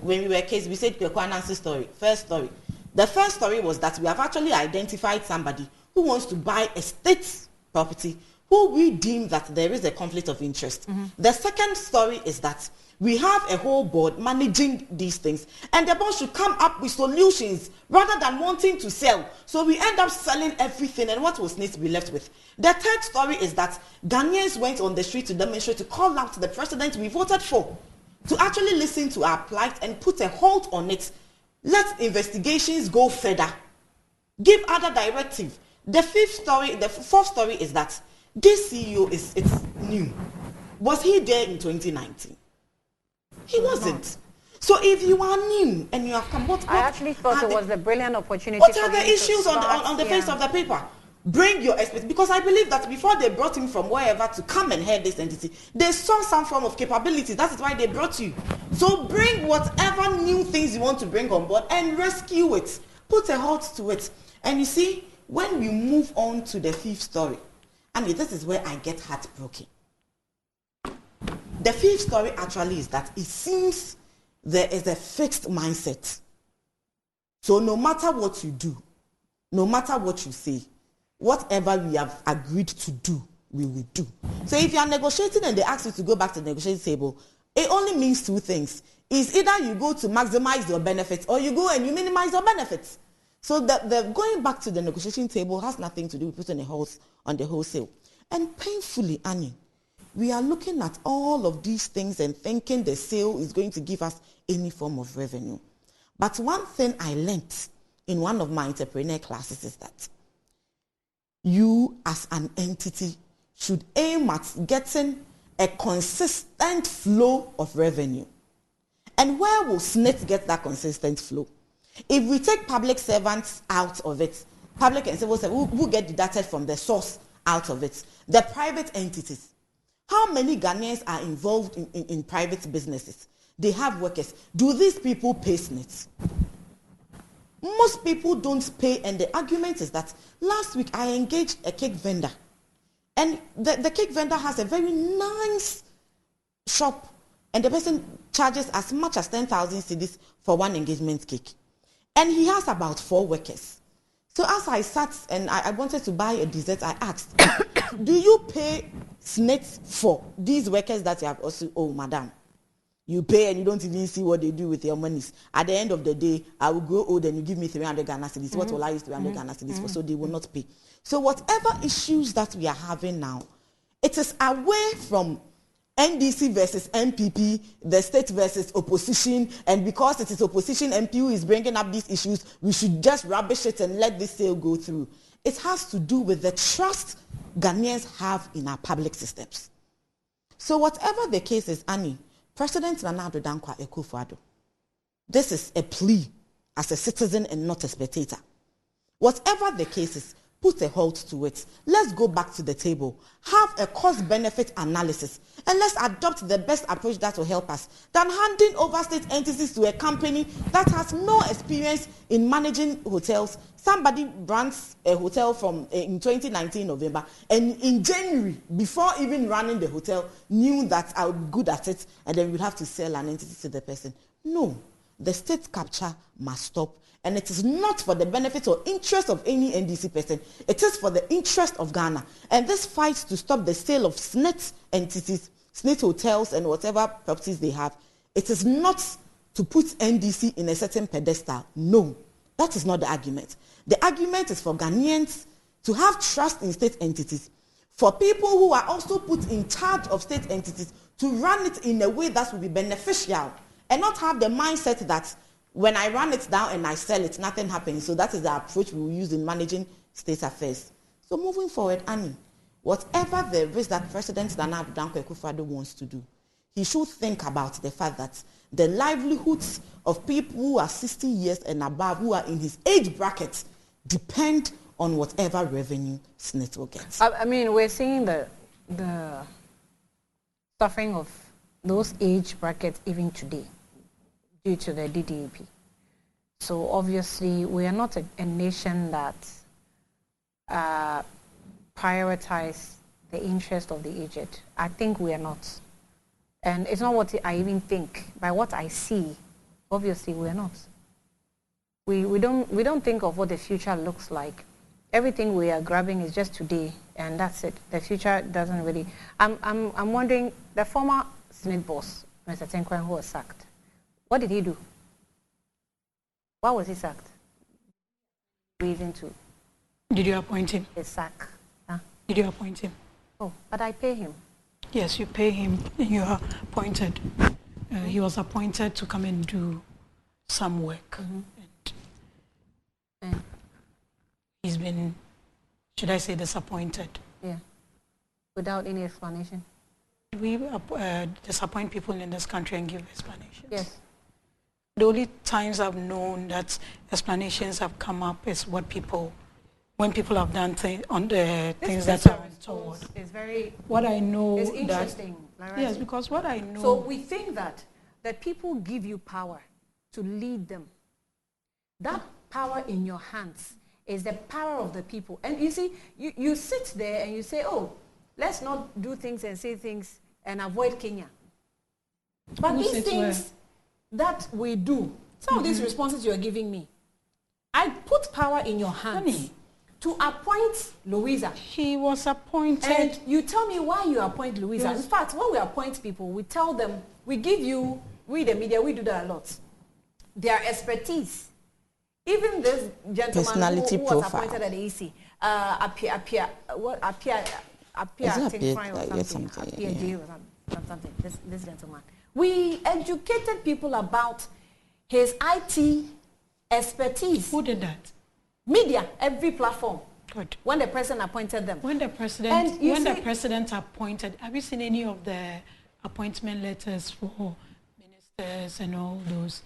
When we were case, we said Kweku Anansi story. First story. The first story was that we have actually identified somebody who wants to buy a state property who we deem that there is a conflict of interest. The second story is that we have a whole board managing these things, and the board should come up with solutions rather than wanting to sell. So we end up selling everything, and what was needs to be left with? The third story is that Ghanaians went on the street to demonstrate, to call out the president we voted for, to actually listen to our plight and put a halt on it. Let investigations go further. Give other directive. The fourth story is that this CEO it's new. Was he there in 2019? He wasn't. So if you are new and you have come, I actually thought it was a brilliant opportunity. What are the issues on the face of the paper? Bring your expertise, because I believe that before they brought him from wherever to come and head this entity, they saw some form of capability. That is why they brought you. So bring whatever new things you want to bring on board and rescue it. Put a halt to it. And you see, when we move on to the fifth story, and this is where I get heartbroken. The fifth story actually is that it seems there is a fixed mindset. So no matter what you do, no matter what you say, whatever we have agreed to do, we will do. So if you are negotiating and they ask you to go back to the negotiating table, it only means two things. It's either you go to maximize your benefits or you go and you minimize your benefits. So the going back to the negotiating table has nothing to do with putting a halt on the wholesale. And painfully, Annie, we are looking at all of these things and thinking the sale is going to give us any form of revenue. But one thing I learned in one of my entrepreneur classes is that you as an entity should aim at getting a consistent flow of revenue. And where will SSNIT get that consistent flow? If we take public servants out of it, public and civil servants who get deducted from the source out of it, the private entities, how many Ghanaians are involved in private businesses? They have workers. Do these people pay SSNIT? Most people don't pay, and the argument is that last week I engaged a cake vendor, and the cake vendor has a very nice shop, and the person charges as much as 10,000 cedis for one engagement cake. And he has about 4 workers. So as I sat and I wanted to buy a dessert, I asked, do you pay SSNIT for these workers that you have also? Oh, madam, you pay and you don't even see what they do with your monies. At the end of the day, I will grow old and you give me 300 Ghana cedis. What will I use 300 Ghana cedis for? So they will not pay. So whatever issues that we are having now, it is away from NDC versus MPP, the state versus opposition, and because it is opposition MP who is bringing up these issues, we should just rubbish it and let this sale go through. It has to do with the trust Ghanaians have in our public systems. So whatever the case is, Annie, President Nana Addo Dankwa Akufo-Addo, this is a plea as a citizen and not a spectator. Whatever the case is, put a halt to it. Let's go back to the table. Have a cost-benefit analysis. And let's adopt the best approach that will help us than handing over state entities to a company that has no experience in managing hotels. Somebody runs a hotel from in 2019 November, and in January, before even running the hotel, knew that I would be good at it, and then we'd have to sell an entity to the person. No, the state capture must stop. And it is not for the benefit or interest of any NDC person. It is for the interest of Ghana. And this fight to stop the sale of SSNIT entities, SSNIT hotels and whatever properties they have, it is not to put NDC in a certain pedestal. No, that is not the argument. The argument is for Ghanaians to have trust in state entities, for people who are also put in charge of state entities to run it in a way that will be beneficial and not have the mindset that when I run it down and I sell it, nothing happens. So that is the approach we will use in managing state affairs. So moving forward, Annie, whatever there is that President Nana Addo Dankwa Akufo-Addo wants to do, he should think about the fact that the livelihoods of people who are 60 years and above, who are in his age bracket, depend on whatever revenue SSNIT will get. I mean, we're seeing the suffering of those age brackets even today, due to the DDEP. So obviously we are not a nation that prioritize the interest of the aged. I think we are not. And it's not what I even think. By what I see, obviously we are not. We don't think of what the future looks like. Everything we are grabbing is just today, and that's it. The future doesn't really. I'm wondering, the former SSNIT boss, Mr. Tenkwan, who was sacked, what did he do? Why was he sacked? Reason to. Did you appoint him? His sack. Huh? Did you appoint him? Oh, but I pay him. Yes, you pay him. You are appointed. He was appointed to come and do some work. And he's been, should I say, disappointed. Yeah. Without any explanation. We disappoint people in this country and give explanations. Yes. The only times I've known that explanations have come up is what people, when people have done on the things that are untoward. It's very. What I know. It's interesting. That, yes, because what I know. So we think that people give you power to lead them. That power in your hands is the power of the people. And you see, you sit there and you say, oh, let's not do things and say things and avoid Kenya. But these things, that we do, some of these responses you are giving me, I put power in your hands to appoint Louisa. He was appointed. And you tell me why you appoint Louisa. Yes. In fact, when we appoint people, we tell them, we give you, we the media, we do that a lot. Their expertise. Even this gentleman Personality who was profile. appointed at the EC, appear, this gentleman. We educated people about his IT expertise. Who did that? Media, every platform. Good. When the president appointed them. When the president appointed, have you seen any of the appointment letters for ministers and all those?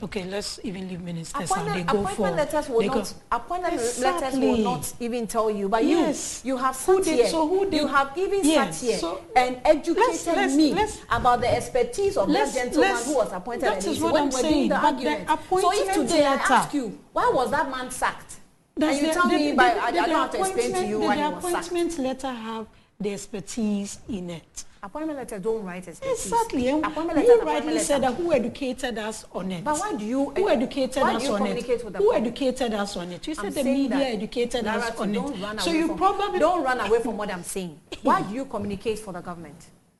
Okay, let's even leave ministers out. They go for letters will not. Appointment letters will not even tell you. But yes, you have sat here. So who did? You have even sat here and educated me about the expertise of that gentleman who was appointed. That is what I'm saying. But the so if today I ask you, why was that man sacked? And you tell me, but I don't have to explain to you why he was sacked. The appointment letter have the expertise in it. Appointment letters don't write expertise. Exactly. And you rightly said that who educated us on it. But why do you? Who educated us on it? Who educated us on it? You said the media educated us on it. So you probably don't run away from what I'm saying. Why do you communicate for the government?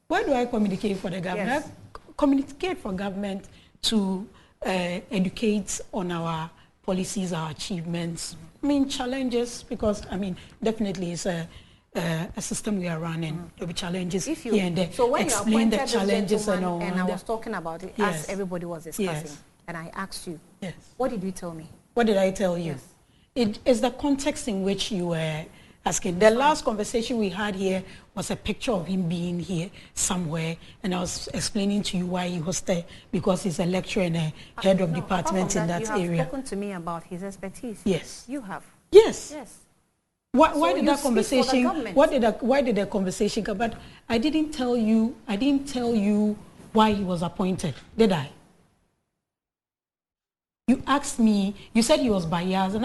Why do I communicate for the government? Yes. I communicate for government to educate on our policies, our achievements. I mean, challenges, because, I mean, definitely it's a system we are running. There'll be challenges here and there. So when explain you the challenges and all. And I was talking about it as everybody was discussing, Yes. and I asked you, Yes. what did you tell me? What did I tell you? Yes. It is the context in which you were asking. The last conversation we had here was a picture of him being here somewhere, and I was explaining to you why he was there, because he's a lecturer and a head of department in that area. You have spoken to me about his expertise. Yes. You have. Yes. Yes. Why did that conversation? Why did the conversation come? But I didn't tell you why he was appointed, did I? You asked me. You said he was biased, and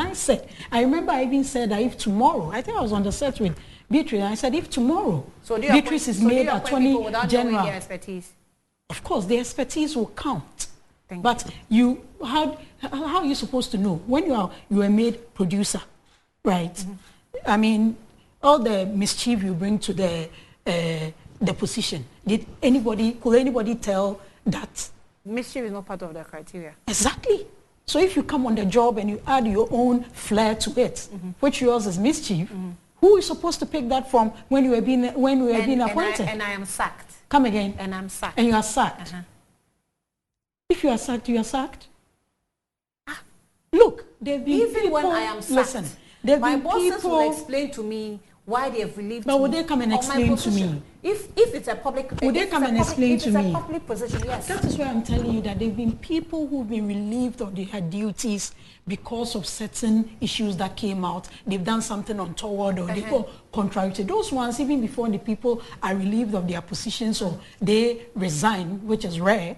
I remember I even said that if tomorrow, I think I was on the set with Beatrice, and I said if tomorrow Beatrice is made Attorney General, of course the expertise will count. But how are you supposed to know when you are made producer, right? Mm-hmm. I mean, all the mischief you bring to the position. Could anybody tell that? Mischief is not part of the criteria. Exactly. So if you come on the job and you add your own flair to it, which yours is mischief, who is supposed to pick that from when you were being appointed? And I am sacked. Come again. And I'm sacked. And you are sacked. If you are sacked, you are sacked. Look, they've been even people, when I am sacked. Listen. My bosses will explain to me why they have relieved me. But would they come and explain to me? If it's a public, would they come and explain to me? If it's a public position, yes. That is why I'm telling you that there have been people who've been relieved of their duties because of certain issues that came out. They've done something untoward or they go contrary to those ones. Even before the people are relieved of their positions or they resign, which is rare.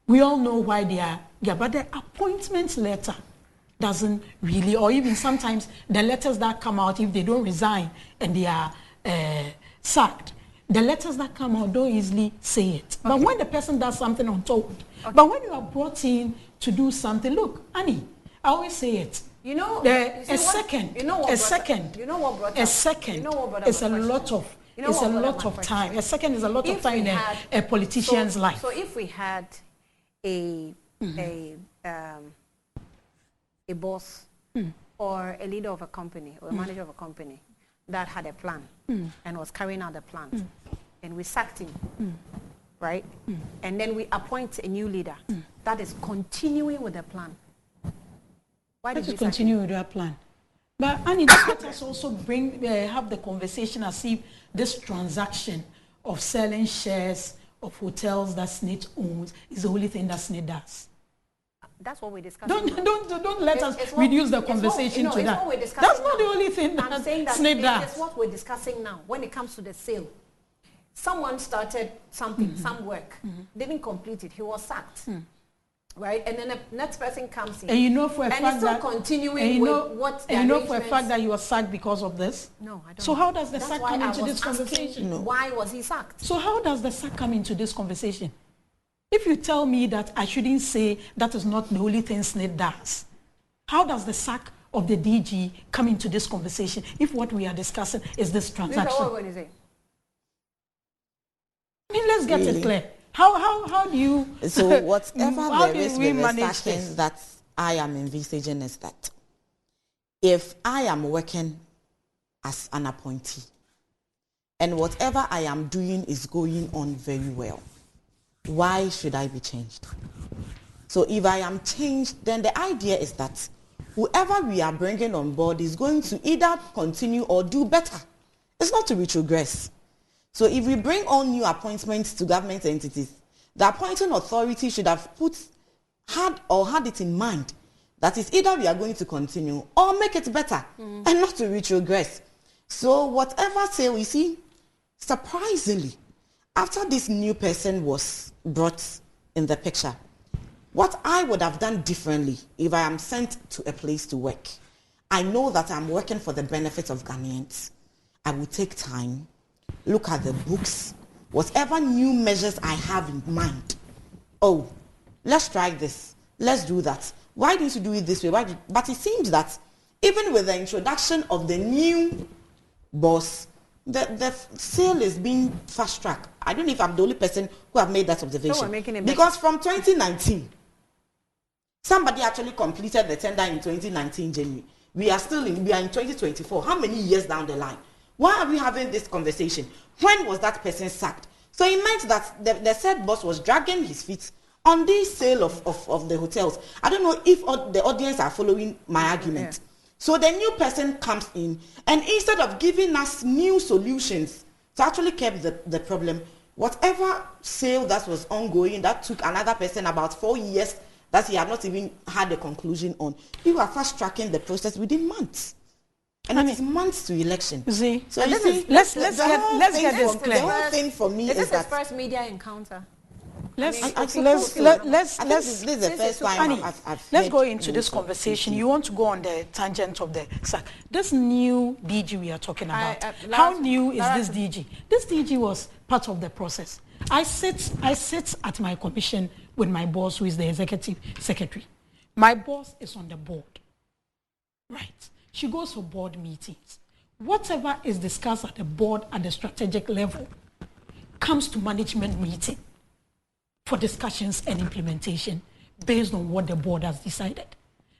We all know why they are. Yeah, but the appointment letter doesn't really, or even sometimes the letters that come out, if they don't resign and they are sacked, the letters that come out don't easily say it. But when the person does something untoward, but when you are brought in to do something, look, Annie, I always say it. You know, a second is a lot of time. A second is a lot of time in a politician's life. So if we had a boss or a leader of a company or a manager of a company that had a plan and was carrying out the plan, and we sacked him, right? And then we appoint a new leader that is continuing with the plan. Why did we continue with that plan? But Annie, let us also have the conversation as if this transaction of selling shares of hotels that SSNIT owns is the only thing that SSNIT does. That's what we're discussing. Don't let us reduce the conversation to that. That's not the only thing that SSNIT does. It's what we're discussing now. When it comes to the sale, someone started something, some work, didn't complete it. He was sacked, right? And then the next person comes in, and you know for a fact that continuing with what. And you know for a fact that you were sacked because of this. No, I don't. So how does the sack come into this conversation? No. Why was he sacked? So how does the sack come into this conversation? If you tell me that I shouldn't say that is not the only thing SSNIT does, how does the sack of the DG come into this conversation if what we are discussing is this transaction? What are we going to say? I mean, let's get it clear. How do you... So whatever how there do is we with the manage sacking this? that I am envisaging is that if I am working as an appointee and whatever I am doing is going on very well, why should I be changed? So if I am changed, then the idea is that whoever we are bringing on board is going to either continue or do better. It's not to retrogress. So if we bring on new appointments to government entities, the appointing authority should have had it in mind that it's either we are going to continue or make it better and not to retrogress. So whatever say we see, surprisingly, after this new person was brought in the picture, what I would have done differently if I am sent to a place to work, I know that I'm working for the benefit of Ghanaians. I will take time, look at the books, whatever new measures I have in mind. Oh, let's try this. Let's do that. Why didn't you do it this way? But it seems that even with the introduction of the new boss, the sale is being fast-tracked. I don't know if I'm the only person who have made that observation. No, we're making it because from 2019, somebody actually completed the tender in 2019 January. We are in 2024. How many years down the line? Why are we having this conversation? When was that person sacked? So it meant that the said boss was dragging his feet on this sale of the hotels. I don't know if the audience are following my argument. Yeah. So the new person comes in, and instead of giving us new solutions to actually curb the problem, whatever sale that was ongoing, that took another person about 4 years, that he had not even had a conclusion on, you are fast-tracking the process within months. And it is months to election. See, so let's get this clear. The whole thing for me is that his first media encounter. Let's this is the first time let's go into this conversation. You want to go on the tangent of the sack. This new DG we are talking about. How new is this DG? This DG was part of the process. I sit at my commission with my boss, who is the executive secretary. My boss is on the board. Right. She goes for board meetings. Whatever is discussed at the board at the strategic level comes to management meeting for discussions and implementation based on what the board has decided.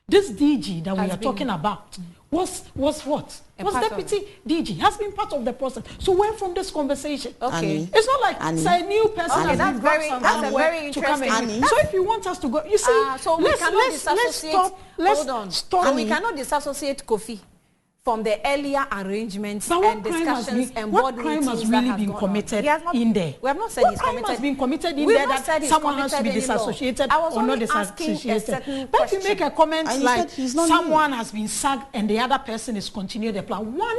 This DG that we are talking about was what? Was deputy DG, has been part of the process. So where from this conversation? Okay. It's not like say a new person has been brought very to come in. So if you want us to go, you see, so we cannot disassociate. Hold on. So we cannot disassociate Kofi from the earlier arrangements and discussions and board meetings. What crime has really been committed in there? We have not said he's committed. What crime has been committed in there that someone has to be disassociated or not disassociated? But if you make a comment like someone has been sacked and the other person is continuing the plan, one,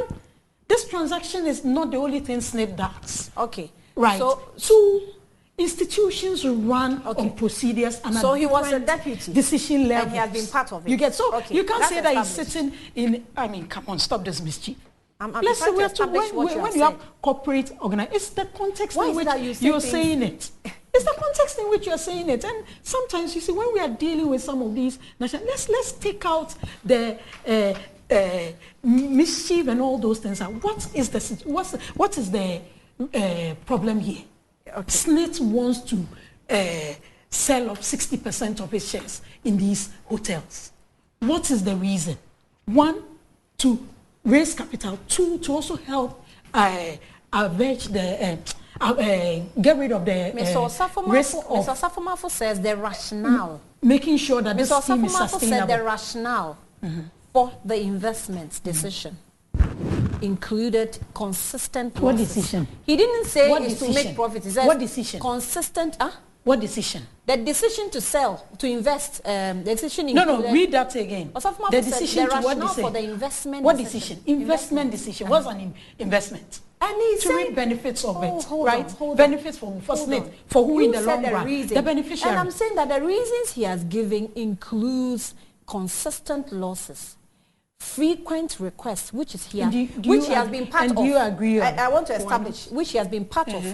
this transaction is not the only thing SSNIT does. Okay. Right. So, two, institutions run on procedures and so he was a deputy decision level, and he has been part of it. You get you can't say that he's sitting in. I mean, come on, stop this mischief. Let's say we have to when you have corporate organization, it's the context in which you're saying it. It's the context in which you're saying it, and sometimes you see when we are dealing with some of these national, let's take out the mischief and all those things. What is the problem here? Okay. SSNIT wants to sell off 60% of its shares in these hotels. What is the reason? One, to raise capital. Two, to also help avenge the get rid of the risk of... Mr. Safomafo says the rationale. Making sure that this scheme is sustainable. Mr. Safomafo said the rationale for the investment decision included consistent losses. What decision? He didn't say it's to make profit. He said what decision? Consistent. What decision? The decision to sell, to invest. The decision included... No, read that again. The decision to what decision? For the investment. What decision? Investment decision. What's an investment? And he to reap benefits of it, right? Benefits for SSNIT, for who in the long run? The beneficiary. And I'm saying that the reasons he has given includes consistent losses, frequent requests, which is here, which he has been part of. Do you agree? I want to establish which he has been part of.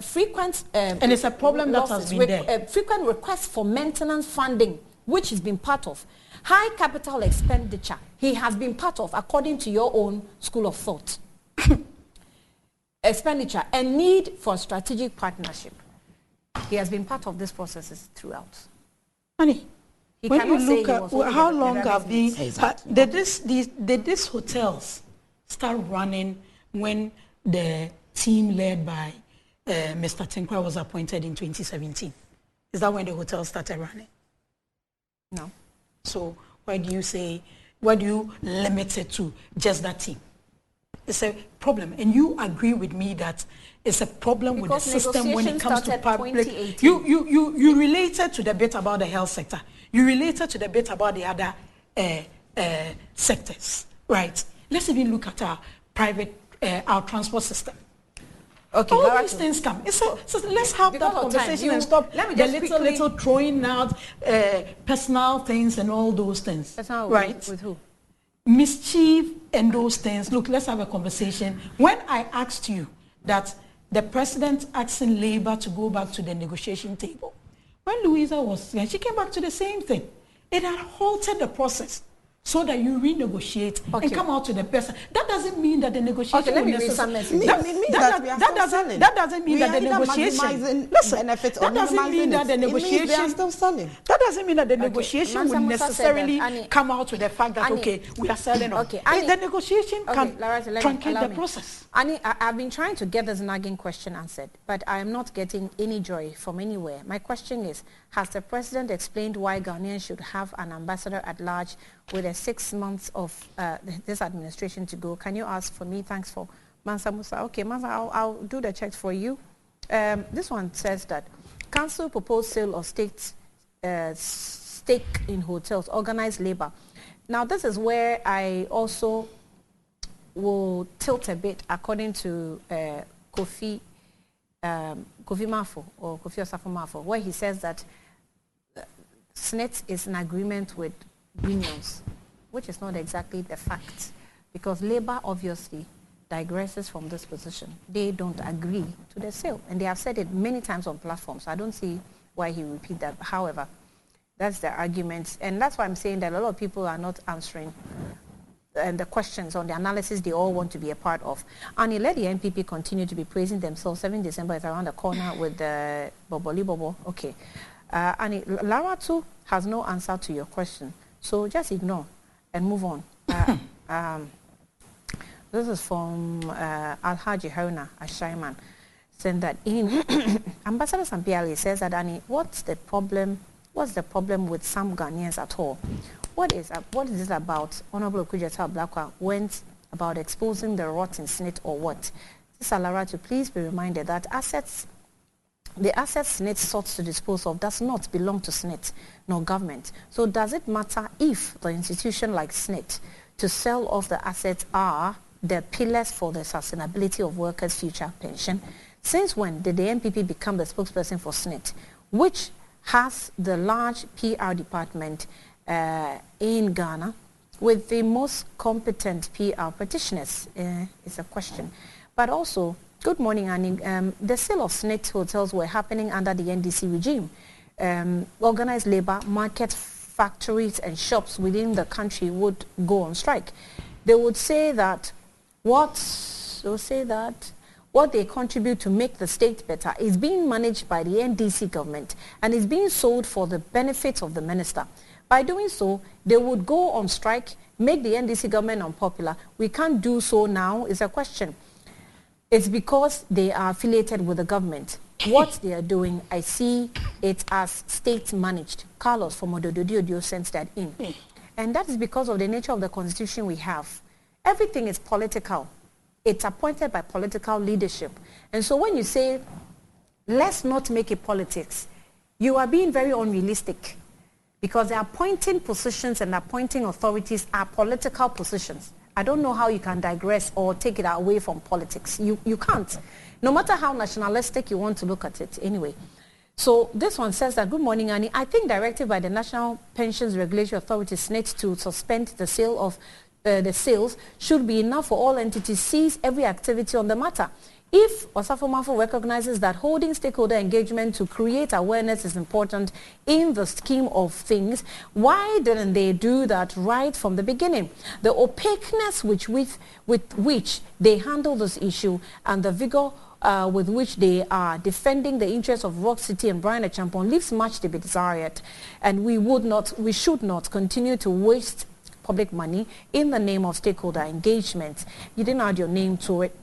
frequent and it's a problem that has been there. Frequent requests for maintenance funding, which has been part of. High capital expenditure, he has been part of, according to your own school of thought. Expenditure and need for strategic partnership. He has been part of these processes throughout. Honey, when you look at how long have these, did these hotels start running when the team led by Mr. Tinkwa was appointed in 2017? Is that when the hotel started running? No. So why do you limit it to just that team? It's a problem, and you agree with me that it's a problem because with the system when it comes to public. You related to the bit about the health sector. You related to the bit about the other sectors, right? Let's even look at our private, our transport system. Okay, all these things come. So let's have that conversation and stop the little throwing out personal things and all those things. Right? With who? Mischief and those things. Look, let's have a conversation. When I asked you that the president asking Labour to go back to the negotiation table, when Louisa was there, she came back to the same thing. It had halted the process so that you renegotiate and come out to the person. That doesn't mean that the negotiation will necessarily. That doesn't mean that the negotiation. Listen, that doesn't mean that the negotiation. They are still selling. That doesn't mean that the negotiation will necessarily come out with the fact that okay, we are selling. Okay, the negotiation can truncate the process. Annie, I've been trying to get this nagging question answered, but I am not getting any joy from anywhere. My question is, has the president explained why Ghanaians should have an ambassador at large with 6 months of this administration to go? Can you ask for me? Thanks for Mansa Musa. Okay, Mansa, I'll do the checks for you. This one says that Council proposed sale of stake in hotels, organized labor. Now, this is where I also will tilt a bit according to Kofi Mafo or Kofi Osafo Mafo, where he says that SNET is an agreement with unions, which is not exactly the fact, because Labour obviously digresses from this position. They don't agree to the sale, and they have said it many times on platforms. So I don't see why he repeat that. However, that's the argument, and that's why I'm saying that a lot of people are not answering the questions on the analysis they all want to be a part of. And let the NPP continue to be praising themselves. 7 December is around the corner with the Boboli Bobo. Okay. And Lara too has no answer to your question. So just ignore and move on. This is from Alhaji Haruna Ashaiman, saying that in Ambassador Sampiali says that, Annie, what's the problem with some Ghanaians at all? What is this about? Honorable Okudzeto Ablakwa went about exposing the rot in SNIT or what? Salara, to please be reminded that the assets SNIT sought to dispose of does not belong to SNIT nor government. So does it matter if the institution like SNIT to sell off the assets are the pillars for the sustainability of workers' future pension? Since when did the NPP become the spokesperson for SNIT, which has the large PR department in Ghana with the most competent PR practitioners? Is a question. But also, good morning, Annie. The sale of SNIT hotels were happening under the NDC regime. Organized labor, market factories and shops within the country would go on strike. They would say that what they contribute to make the state better is being managed by the NDC government and is being sold for the benefit of the minister. By doing so, they would go on strike, make the NDC government unpopular. We can't do so now is a question. It's because they are affiliated with the government. What they are doing, I see it as state-managed. Carlos from Odododiodio sends that in. And that is because of the nature of the constitution we have. Everything is political. It's appointed by political leadership. And so when you say, let's not make it politics, you are being very unrealistic, because the appointing positions and appointing authorities are political positions. I don't know how you can digress or take it away from politics. You can't, no matter how nationalistic you want to look at it anyway. So this one says that, good morning, Annie. I think directive by the National Pensions Regulatory Authority, SNIT, to suspend the sale of the sales should be enough for all entities to cease every activity on the matter. If Osafo Maafo recognizes that holding stakeholder engagement to create awareness is important in the scheme of things, why didn't they do that right from the beginning? The opaqueness with which they handle this issue and the vigor with which they are defending the interests of Rock City and Brian Acheampong leaves much to be desired. And we should not continue to waste public money in the name of stakeholder engagement. You didn't add your name to it.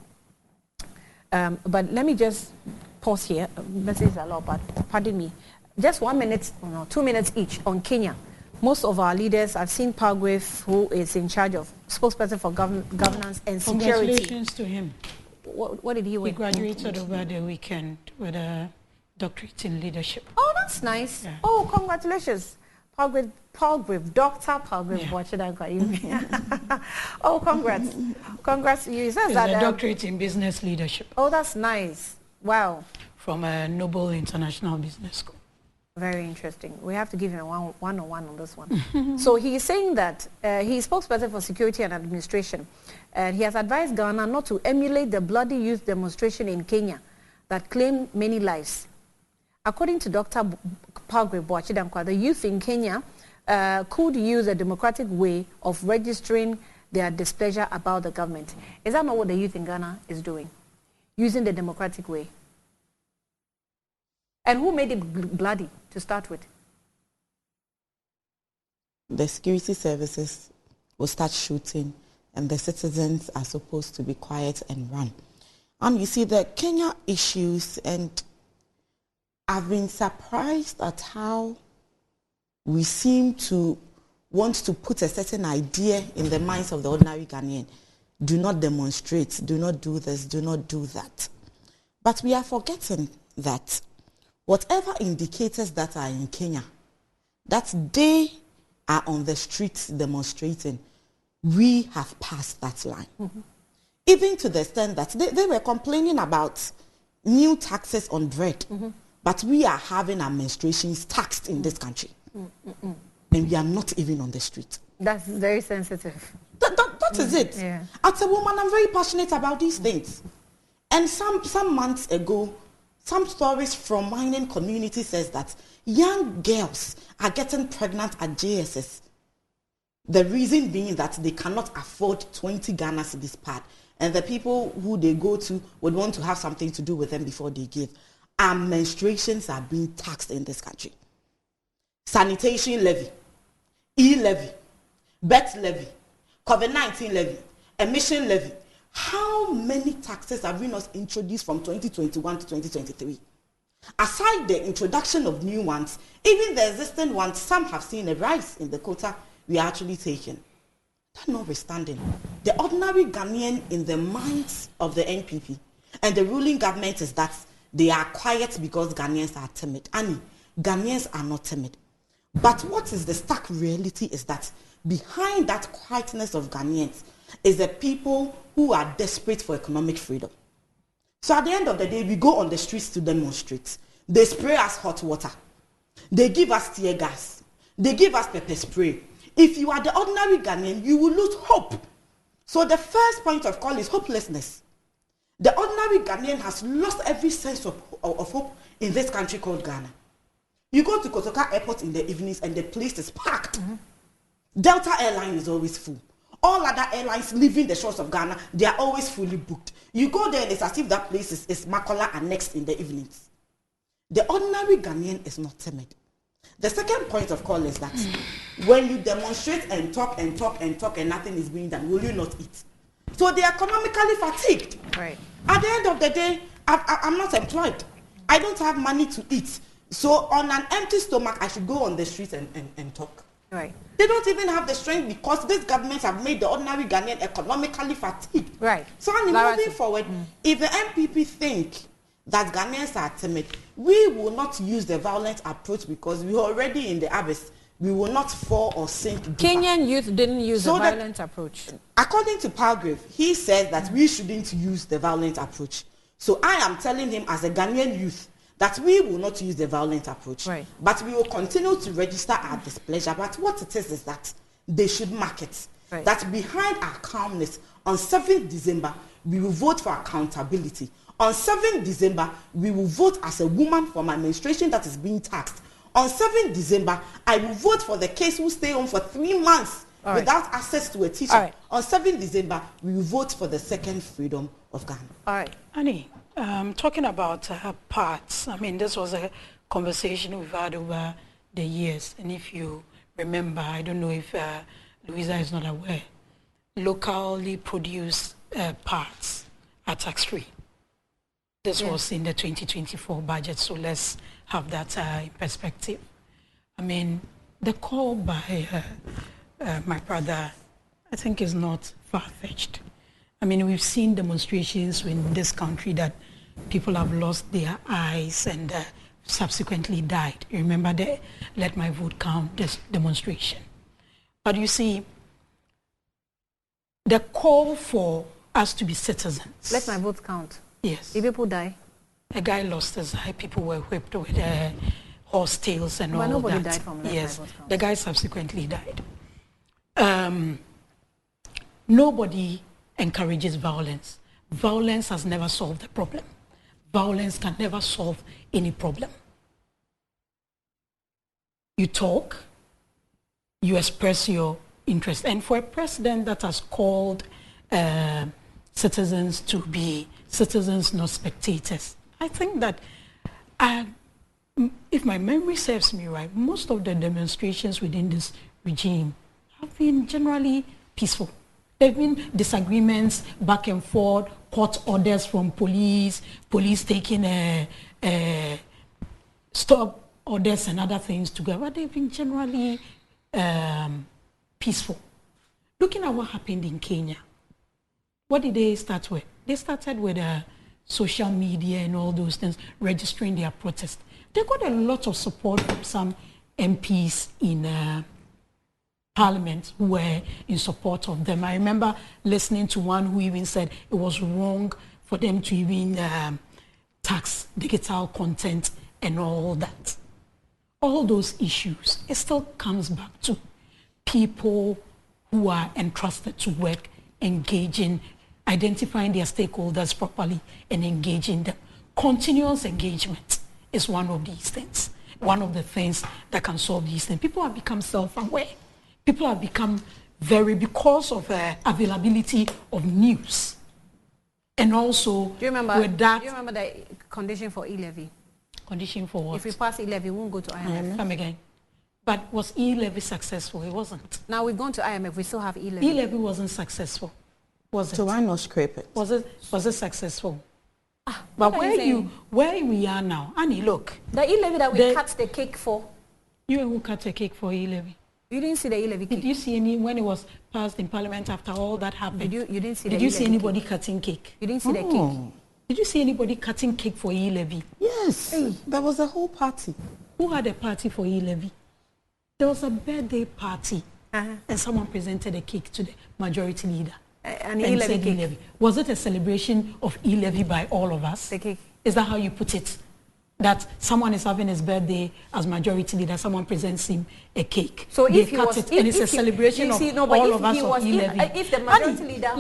But let me just pause here. Messages a lot, but pardon me. Just 1 minute, 2 minutes each on Kenya. Most of our leaders, I've seen Palgrave, who is in charge of spokesperson for governance and security. Congratulations to him. What did he win? He graduated over the weekend with a doctorate in leadership. Oh, that's nice. Yeah. Oh, congratulations. Palgrave, Dr. Palgrave. Yeah. Oh, congrats. Congrats to you. He says He's that, a doctorate in business leadership. Oh, that's nice. Wow. From a Noble International Business School. Very interesting. We have to give him one-on-one on this one. So he is saying that he is spokesperson for security and administration. And he has advised Ghana not to emulate the bloody youth demonstration in Kenya that claimed many lives. According to Dr. Palgrave Boakye Danquah, the youth in Kenya could use a democratic way of registering their displeasure about the government. Is that not what the youth in Ghana is doing? Using the democratic way? And who made it bloody to start with? The security services will start shooting and the citizens are supposed to be quiet and run. And you see the Kenya issues, and I've been surprised at how we seem to want to put a certain idea in the minds of the ordinary Ghanaian. Do not demonstrate, do not do this, do not do that. But we are forgetting that whatever indicators that are in Kenya, that they are on the streets demonstrating, we have passed that line. Mm-hmm. Even to the extent that they were complaining about new taxes on bread, mm-hmm. but we are having our menstruations taxed in this country. Mm-mm. And we are not even on the street. That's very sensitive. That is it. Yeah. As a woman, I'm very passionate about these things. And some months ago, some stories from mining community says that young girls are getting pregnant at JSS. The reason being that they cannot afford 20 Ghana cedis part. And the people who they go to would want to have something to do with them before they give. Our menstruations are being taxed in this country. Sanitation levy, E-levy, birth levy, COVID-19 levy, emission levy. How many taxes have we not introduced from 2021 to 2023? Aside the introduction of new ones, even the existing ones, some have seen a rise in the quota we are actually taking. That notwithstanding, the ordinary Ghanaian in the minds of the NPP and the ruling government is that they are quiet because Ghanaians are timid. And Ghanaians are not timid. But what is the stark reality is that behind that quietness of Ghanaians is the people who are desperate for economic freedom. So at the end of the day, we go on the streets to demonstrate. They spray us hot water. They give us tear gas. They give us pepper spray. If you are the ordinary Ghanaian, you will lose hope. So the first point of call is hopelessness. The ordinary Ghanaian has lost every sense of hope in this country called Ghana. You go to Kotoka Airport in the evenings and the place is packed. Mm-hmm. Delta Airline is always full. All other airlines leaving the shores of Ghana, they are always fully booked. You go there and it's as if that place is Makola annexed in the evenings. The ordinary Ghanaian is not timid. The second point of call is that when you demonstrate and talk and talk and talk and nothing is being done, will you not eat? So they are economically fatigued. Right. At the end of the day, I'm not employed. I don't have money to eat. So on an empty stomach, I should go on the streets and talk. Right. They don't even have the strength because these governments have made the ordinary Ghanaian economically fatigued. Right. So moving forward, if the MPP think that Ghanaians are timid, we will not use the violent approach because we are already in the abyss. We will not fall or sink deeper. Kenyan youth didn't use the violent approach. According to Palgrave, he says that we shouldn't use the violent approach. So I am telling him as a Ghanaian youth that we will not use the violent approach. Right. But we will continue to register our displeasure. But what it is that they should mark it. Right. That behind our calmness, on 7th December, we will vote for accountability. On 7 December, we will vote as a woman from administration that is being taxed. On 7 December, I will vote for the kids who stay home for 3 months without access to a teacher. On 7 December, we will vote for the second freedom of Ghana. All right. Annie, talking about parts, I mean, this was a conversation we've had over the years. And if you remember, I don't know if Louisa is not aware, locally produced parts are tax-free. This was in the 2024 budget, so let's have that in perspective. I mean, the call by my brother, I think, is not far-fetched. I mean, we've seen demonstrations in this country that people have lost their eyes and subsequently died. You remember the Let My Vote Count this demonstration. But you see, the call for us to be citizens. Let my vote count. Yes. Did people die? A guy lost his eye. People were whipped with horse tails and all that. But nobody died from Let My Vote Count. The guy subsequently died. Nobody encourages violence. Violence has never solved the problem. Violence can never solve any problem. You talk, you express your interest. And for a president that has called citizens to be citizens, not spectators, I think that if my memory serves me right, most of the demonstrations within this regime have been generally peaceful. There have been disagreements back and forth, court orders from police taking stop orders and other things together, but they've been generally peaceful. Looking at what happened in Kenya, what did they start with? They started with social media and all those things, registering their protest. They got a lot of support from some MPs in Parliament who were in support of them. I remember listening to one who even said it was wrong for them to even tax digital content and all that. All those issues, it still comes back to people who are entrusted to work, engaging, identifying their stakeholders properly and engaging them. Continuous engagement is one of these things, one of the things that can solve these things. People have become self-aware. People have become because of availability of news. And also, do you remember the condition for e-levy? Condition for what? If we pass e-levy, we won't go to IMF. Come again. But was e-levy successful? It wasn't. Now we've gone to IMF, we still have e-levy. E-levy wasn't successful, was it? So why not scrape it? Was it successful? But where we are now, Annie, look. The e-levy that we cut the cake for. You who cut the cake for e-levy? You didn't see the e-levy cake? Did you see any, when it was passed in Parliament after all that happened? You didn't see Did you see anybody cutting cake? You didn't see the cake? Did you see anybody cutting cake for e-levy? Yes, there was a whole party. Who had a party for e-levy? There was a birthday party, and someone presented a cake to the majority leader. An e-levy cake. E-levy. Was it a celebration of e-levy by all of us? The cake. Is that how you put it? That someone is having his birthday as majority leader, someone presents him a cake. So they if he cut was, it, and it's a celebration of all of us of e-levy. If the majority leader,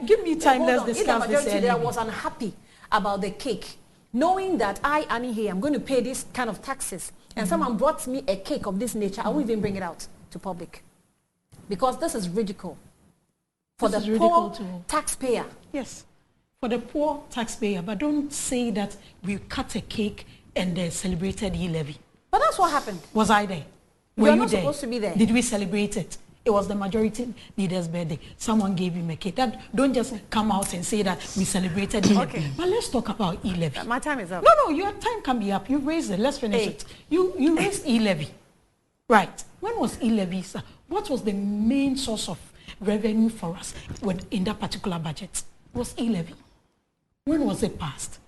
give me time. Let's discuss this. If the majority leader was unhappy about the cake, knowing that Annie here, I'm going to pay this kind of taxes, and someone brought me a cake of this nature, I won't even bring it out to public, because this is ridicule for the poor taxpayer. Yes, for the poor taxpayer, but don't say that we cut a cake and they celebrated e-levy. But that's what happened. Was I there? Were you not supposed to be there? Did we celebrate it? It was the majority leader's birthday. Someone gave him a cake. Don't just come out and say that we celebrated e-levy. Okay. But let's talk about e-levy. My time is up. No, your time can be up. You raised it. Let's finish it. You raised e-levy. Right. When was e-levy? What was the main source of revenue for us in that particular budget? It was e-levy. When was it passed?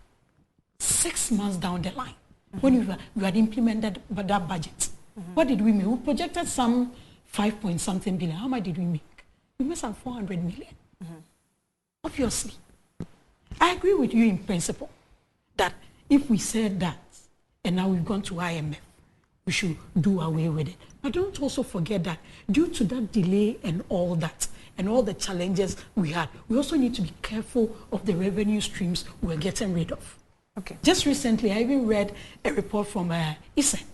6 months down the line, when we had implemented that budget. What did we make? We projected some 5-point-something billion. How much did we make? We made some 400 million. Obviously. I agree with you in principle that if we said that, and now we've gone to IMF, we should do away with it. But don't also forget that due to that delay and all that, and all the challenges we had, we also need to be careful of the revenue streams we're getting rid of. Okay. Just recently, I even read a report from ISEN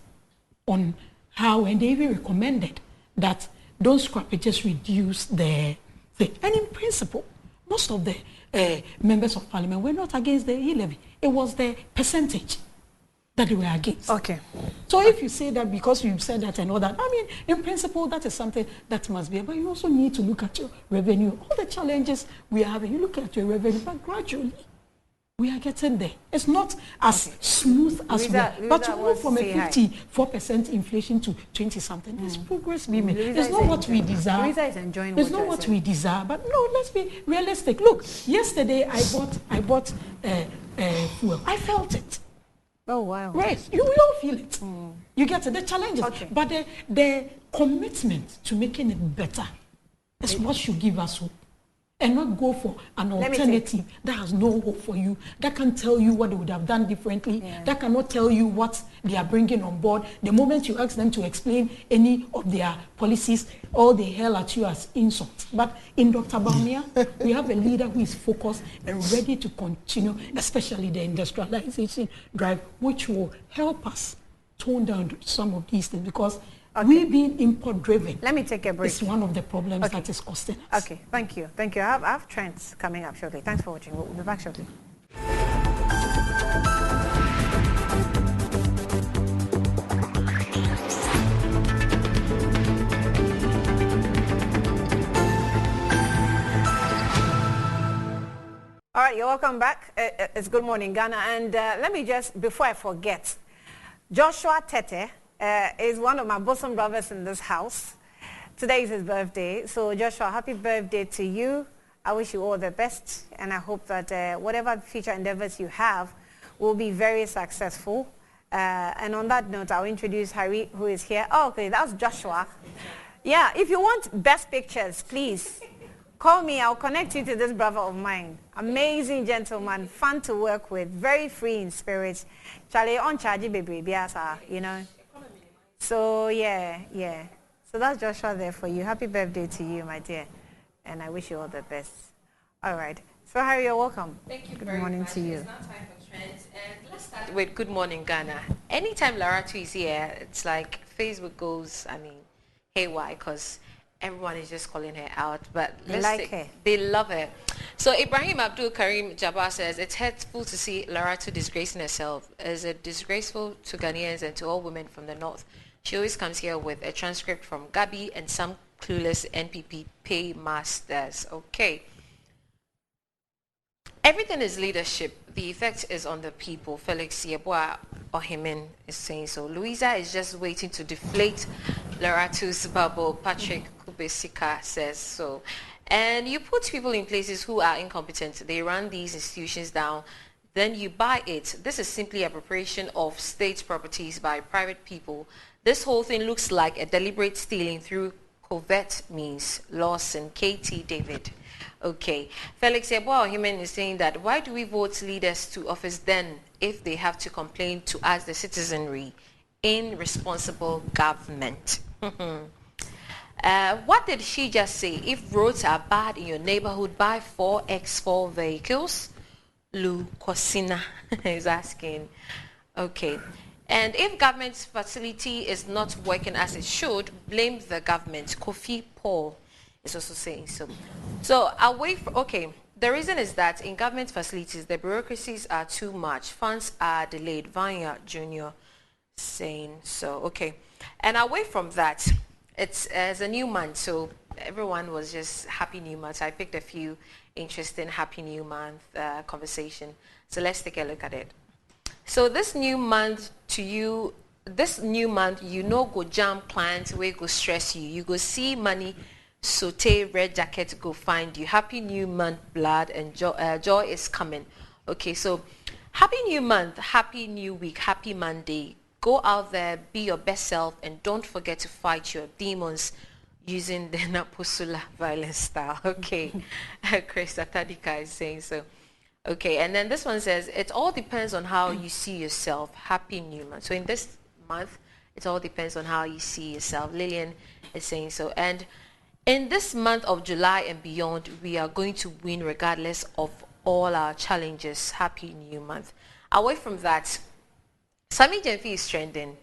on how, and they even recommended that don't scrap it, just reduce the thing. And in principle, most of the members of parliament were not against the e-levy. It was the percentage that they were against. Okay. So if you say that because you said that and all that, I mean, in principle, that is something that must be, but you also need to look at your revenue. All the challenges we are having, you look at your revenue, but gradually, we are getting there. It's not as smooth as we are. But to move from a 54% inflation to 20-something, there's progress being made. It's not what we desire. Louisa is enjoying it's not what we desire. But no, let's be realistic. Look, yesterday I bought fuel. I felt it. Oh, wow. Right. We all feel it. You get it. The challenges. Okay. But the commitment to making it better is what should give us hope. And not go for an alternative that has no hope for you, that can tell you what they would have done differently, that cannot tell you what they are bringing on board. The moment you ask them to explain any of their policies, all they hurl at you as insults. But in Dr. Bawumia, we have a leader who is focused and ready to continue, especially the industrialization drive, which will help us tone down some of these things, because we being import driven. Let me take a break. It's one of the problems that is costing us. Okay, thank you. Thank you. I have trends coming up shortly. Thanks for watching. We'll be back shortly. All right, you're welcome back. It's Good Morning Ghana. And let me just, before I forget, Joshua Tete is one of my bosom brothers in this house. Today is his birthday. So Joshua, happy birthday to you. I wish you all the best. And I hope that whatever future endeavors you have will be very successful. And on that note, I'll introduce Harry, who is here. Oh, okay, that's Joshua. Yeah, if you want best pictures, please call me. I'll connect you to this brother of mine. Amazing gentleman, fun to work with, very free in spirit. Charlie, on charge, baby, you know. So, yeah. So that's Joshua there for you. Happy birthday to you, my dear. And I wish you all the best. All right. So, Harry, you're welcome. Thank you Good very morning much. to you. It's now time for trends. And let's start with Good Morning Ghana. Anytime Laratu is here, it's like Facebook goes, haywire, because everyone is just calling her out. But They like her. They love her. So Ibrahim Abdul Karim Jabbar says, it's hurtful to see Laratu disgracing herself. It's disgraceful to Ghanaians and to all women from the north. She always comes here with a transcript from Gabi and some clueless NPP paymasters. Okay. Everything is leadership. The effect is on the people. Felix Yeboah Ohimen is saying so. Louisa is just waiting to deflate Laratu's bubble. Patrick Kubesika says so. And you put people in places who are incompetent. They run these institutions down. Then you buy it. This is simply appropriation of state properties by private people. This whole thing looks like a deliberate stealing through covert means. Lawson, KT David. Okay. Felix Yeboah Ohimen is saying that why do we vote leaders to office then if they have to complain to us, the citizenry, in responsible government? What did she just say? If roads are bad in your neighborhood, buy 4x4 vehicles. Lou Kosina is asking. Okay. And if government's facility is not working as it should, blame the government. Kofi Paul is also saying so. So away from, okay, the reason is that in government facilities, the bureaucracies are too much. Funds are delayed. Vanya Jr. saying so. Okay. And away from that, it's a new month, so everyone was just happy new month. I picked a few interesting happy new month conversation. So let's take a look at it. So this new month you know go jam plans where go stress you. You go see money, saute red jacket go find you. Happy new month, blood, and joy is coming. Okay, so happy new month, happy new week, happy Monday. Go out there, be your best self, and don't forget to fight your demons using the Napusula violence style. Okay, Chris Atadika is saying so. Okay, and then this one says, it all depends on how you see yourself. Happy new month. So in this month, it all depends on how you see yourself. Lillian is saying so. And In this month of July and beyond, we are going to win regardless of all our challenges. Happy New Month. Away from that, Sammy Gyamfi is trending.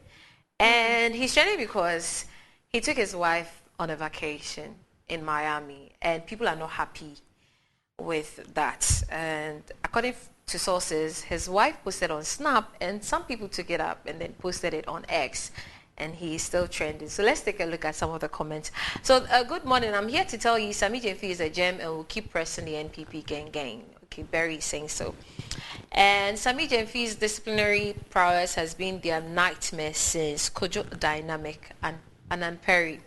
And he's trending because he took his wife on a vacation in Miami. And people are not happy with that. And according to sources, his wife posted on Snap, and some people took it up and then posted it on X. And he is still trending. So let's take a look at some of the comments. So good morning. I'm here to tell you Sammy Gyamfi is a gem and will keep pressing the NPP gang. Okay, Barry is saying so. And Sammy Gyamfi's disciplinary prowess has been their nightmare since Kojo Dynamic and Anand Perry.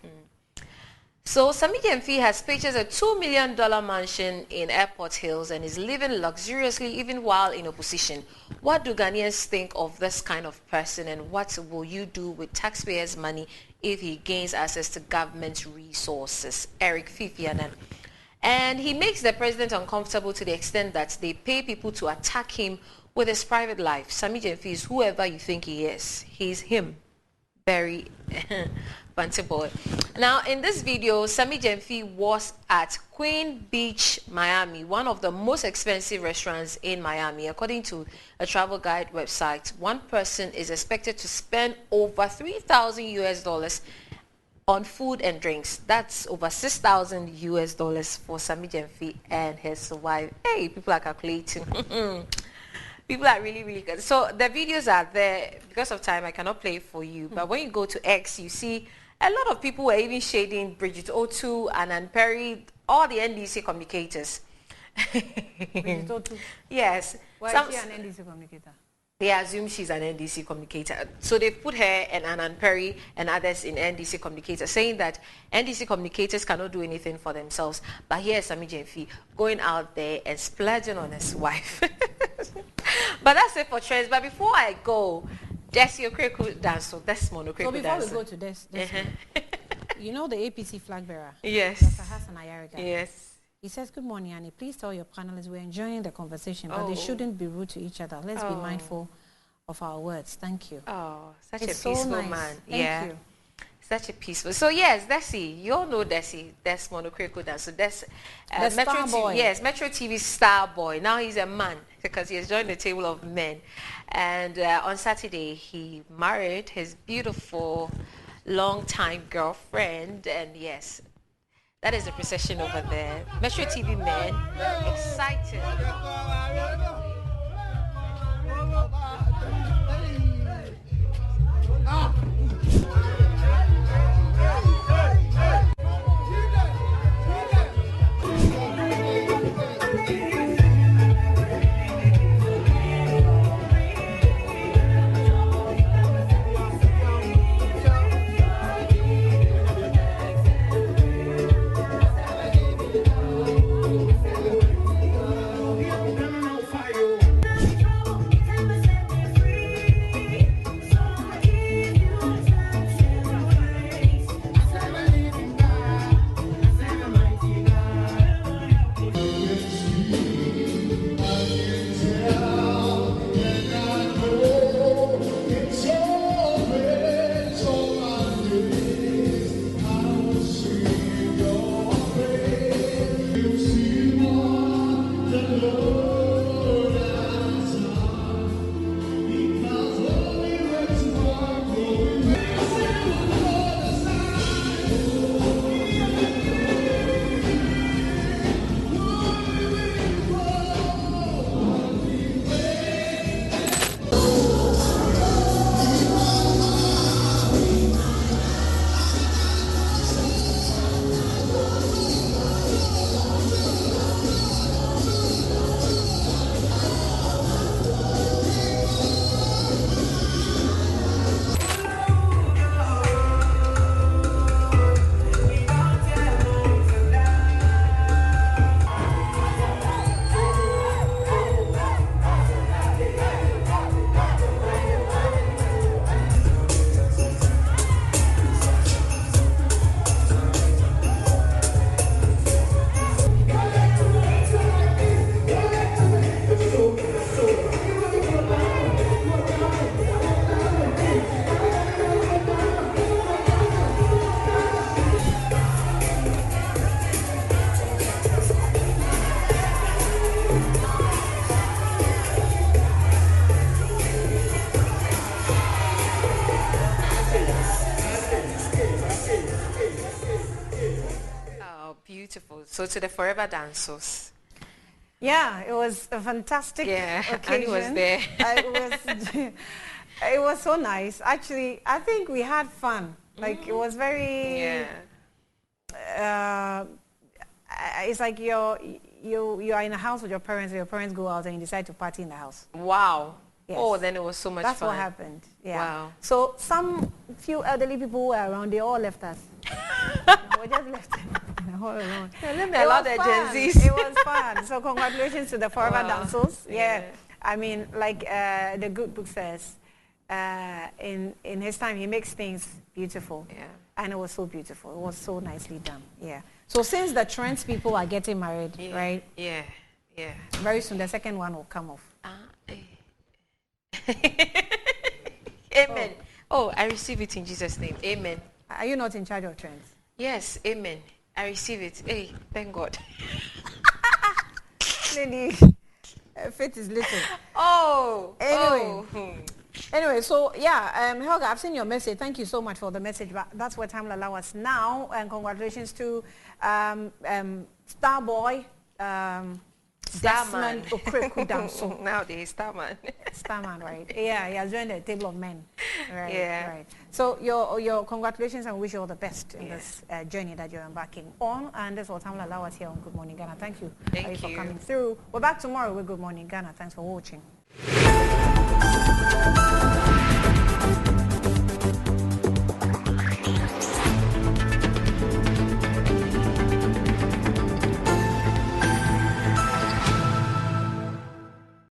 So Sammy Gyamfi has purchased a $2 million mansion in Airport Hills and is living luxuriously even while in opposition. What do Ghanaians think of this kind of person, and what will you do with taxpayers' money if he gains access to government resources? Eric Fifianan. And he makes the president uncomfortable to the extent that they pay people to attack him with his private life. Sammy Gyamfi is whoever you think he is. He's him. Very fancy boy. Now, in this video, Sammy Gyamfi was at Queen Beach, Miami, one of the most expensive restaurants in Miami. According to a travel guide website, one person is expected to spend over $3,000 on food and drinks. That's over $6,000 for Sammy Gyamfi and his wife. Hey, people are calculating. People are really, really good. So the videos are there. Because of time, I cannot play it for you. But when you go to X, you see a lot of people were even shading Bridget Otu, Anand Perry, all the NDC communicators. Bridget Otu? Yes. Why is she an NDC communicator? They assume she's an NDC communicator. So they put her and Anand Perry and others in NDC communicators, saying that NDC communicators cannot do anything for themselves. But here's Sammy Gyamfi going out there and splurging on his wife. But that's it for trends. But before I go, Desi Okreku dance. So that's Monokreku So before dance. we go to this you know the APC flag bearer? Yes. Dr. Hassan Ayariga. Yes. He says, good morning, Annie. Please tell your panelists we're enjoying the conversation, but they shouldn't be rude to each other. Let's be mindful of our words. Thank you. Oh, such It's a peaceful so nice. man. Thank you. Such a peaceful. So yes, Desi, you all know Desi. That's Monokreku dance. So that's The star Metro boy. TV. Yes, Metro TV star boy. Now he's a man because he has joined the table of men. And on Saturday, he married his beautiful long-time girlfriend. And yes, that is the procession over there. Metro TV men, excited. Wonderful. So to the Forever Dancers. Yeah, it was a fantastic occasion. And he was there. It was so nice. Actually, I think we had fun. Like, it was very... it's like you are in a house with your parents, and your parents go out and you decide to party in the house. Wow. Yes. Oh, then it was so much That's fun. what happened. Yeah. Wow. So few elderly people who were around, they all left us. We just left all alone. Let me allow the Gen Zs. It was fun. So congratulations to the Forever Dancers. Yeah. I mean, like the good book says, in his time, he makes things beautiful. Yeah. And it was so beautiful. It was so nicely done. Yeah. So since the trans people are getting married, right? Yeah. Yeah. Very soon the second one will come off. Amen. Oh, I receive it in Jesus' name. Amen. Are you not in charge of trends? Yes, amen. I receive it. Hey, thank God. Lady, faith is little. Oh. Anyway. Oh. Anyway, so yeah, Helga, I've seen your message. Thank you so much for the message. But that's what time will allow us now. And congratulations to Starboy, Desmond Okreku Damso. Nowadays, Starman. Starman, right? Yeah, he has joined the table of men. Right, Yeah. right. So your congratulations, and wish you all the best in this journey that you're embarking on. And that's what time will allow us here on Good Morning Ghana. Thank you, Thank for you. coming through. We're back tomorrow with Good Morning Ghana. Thanks for watching.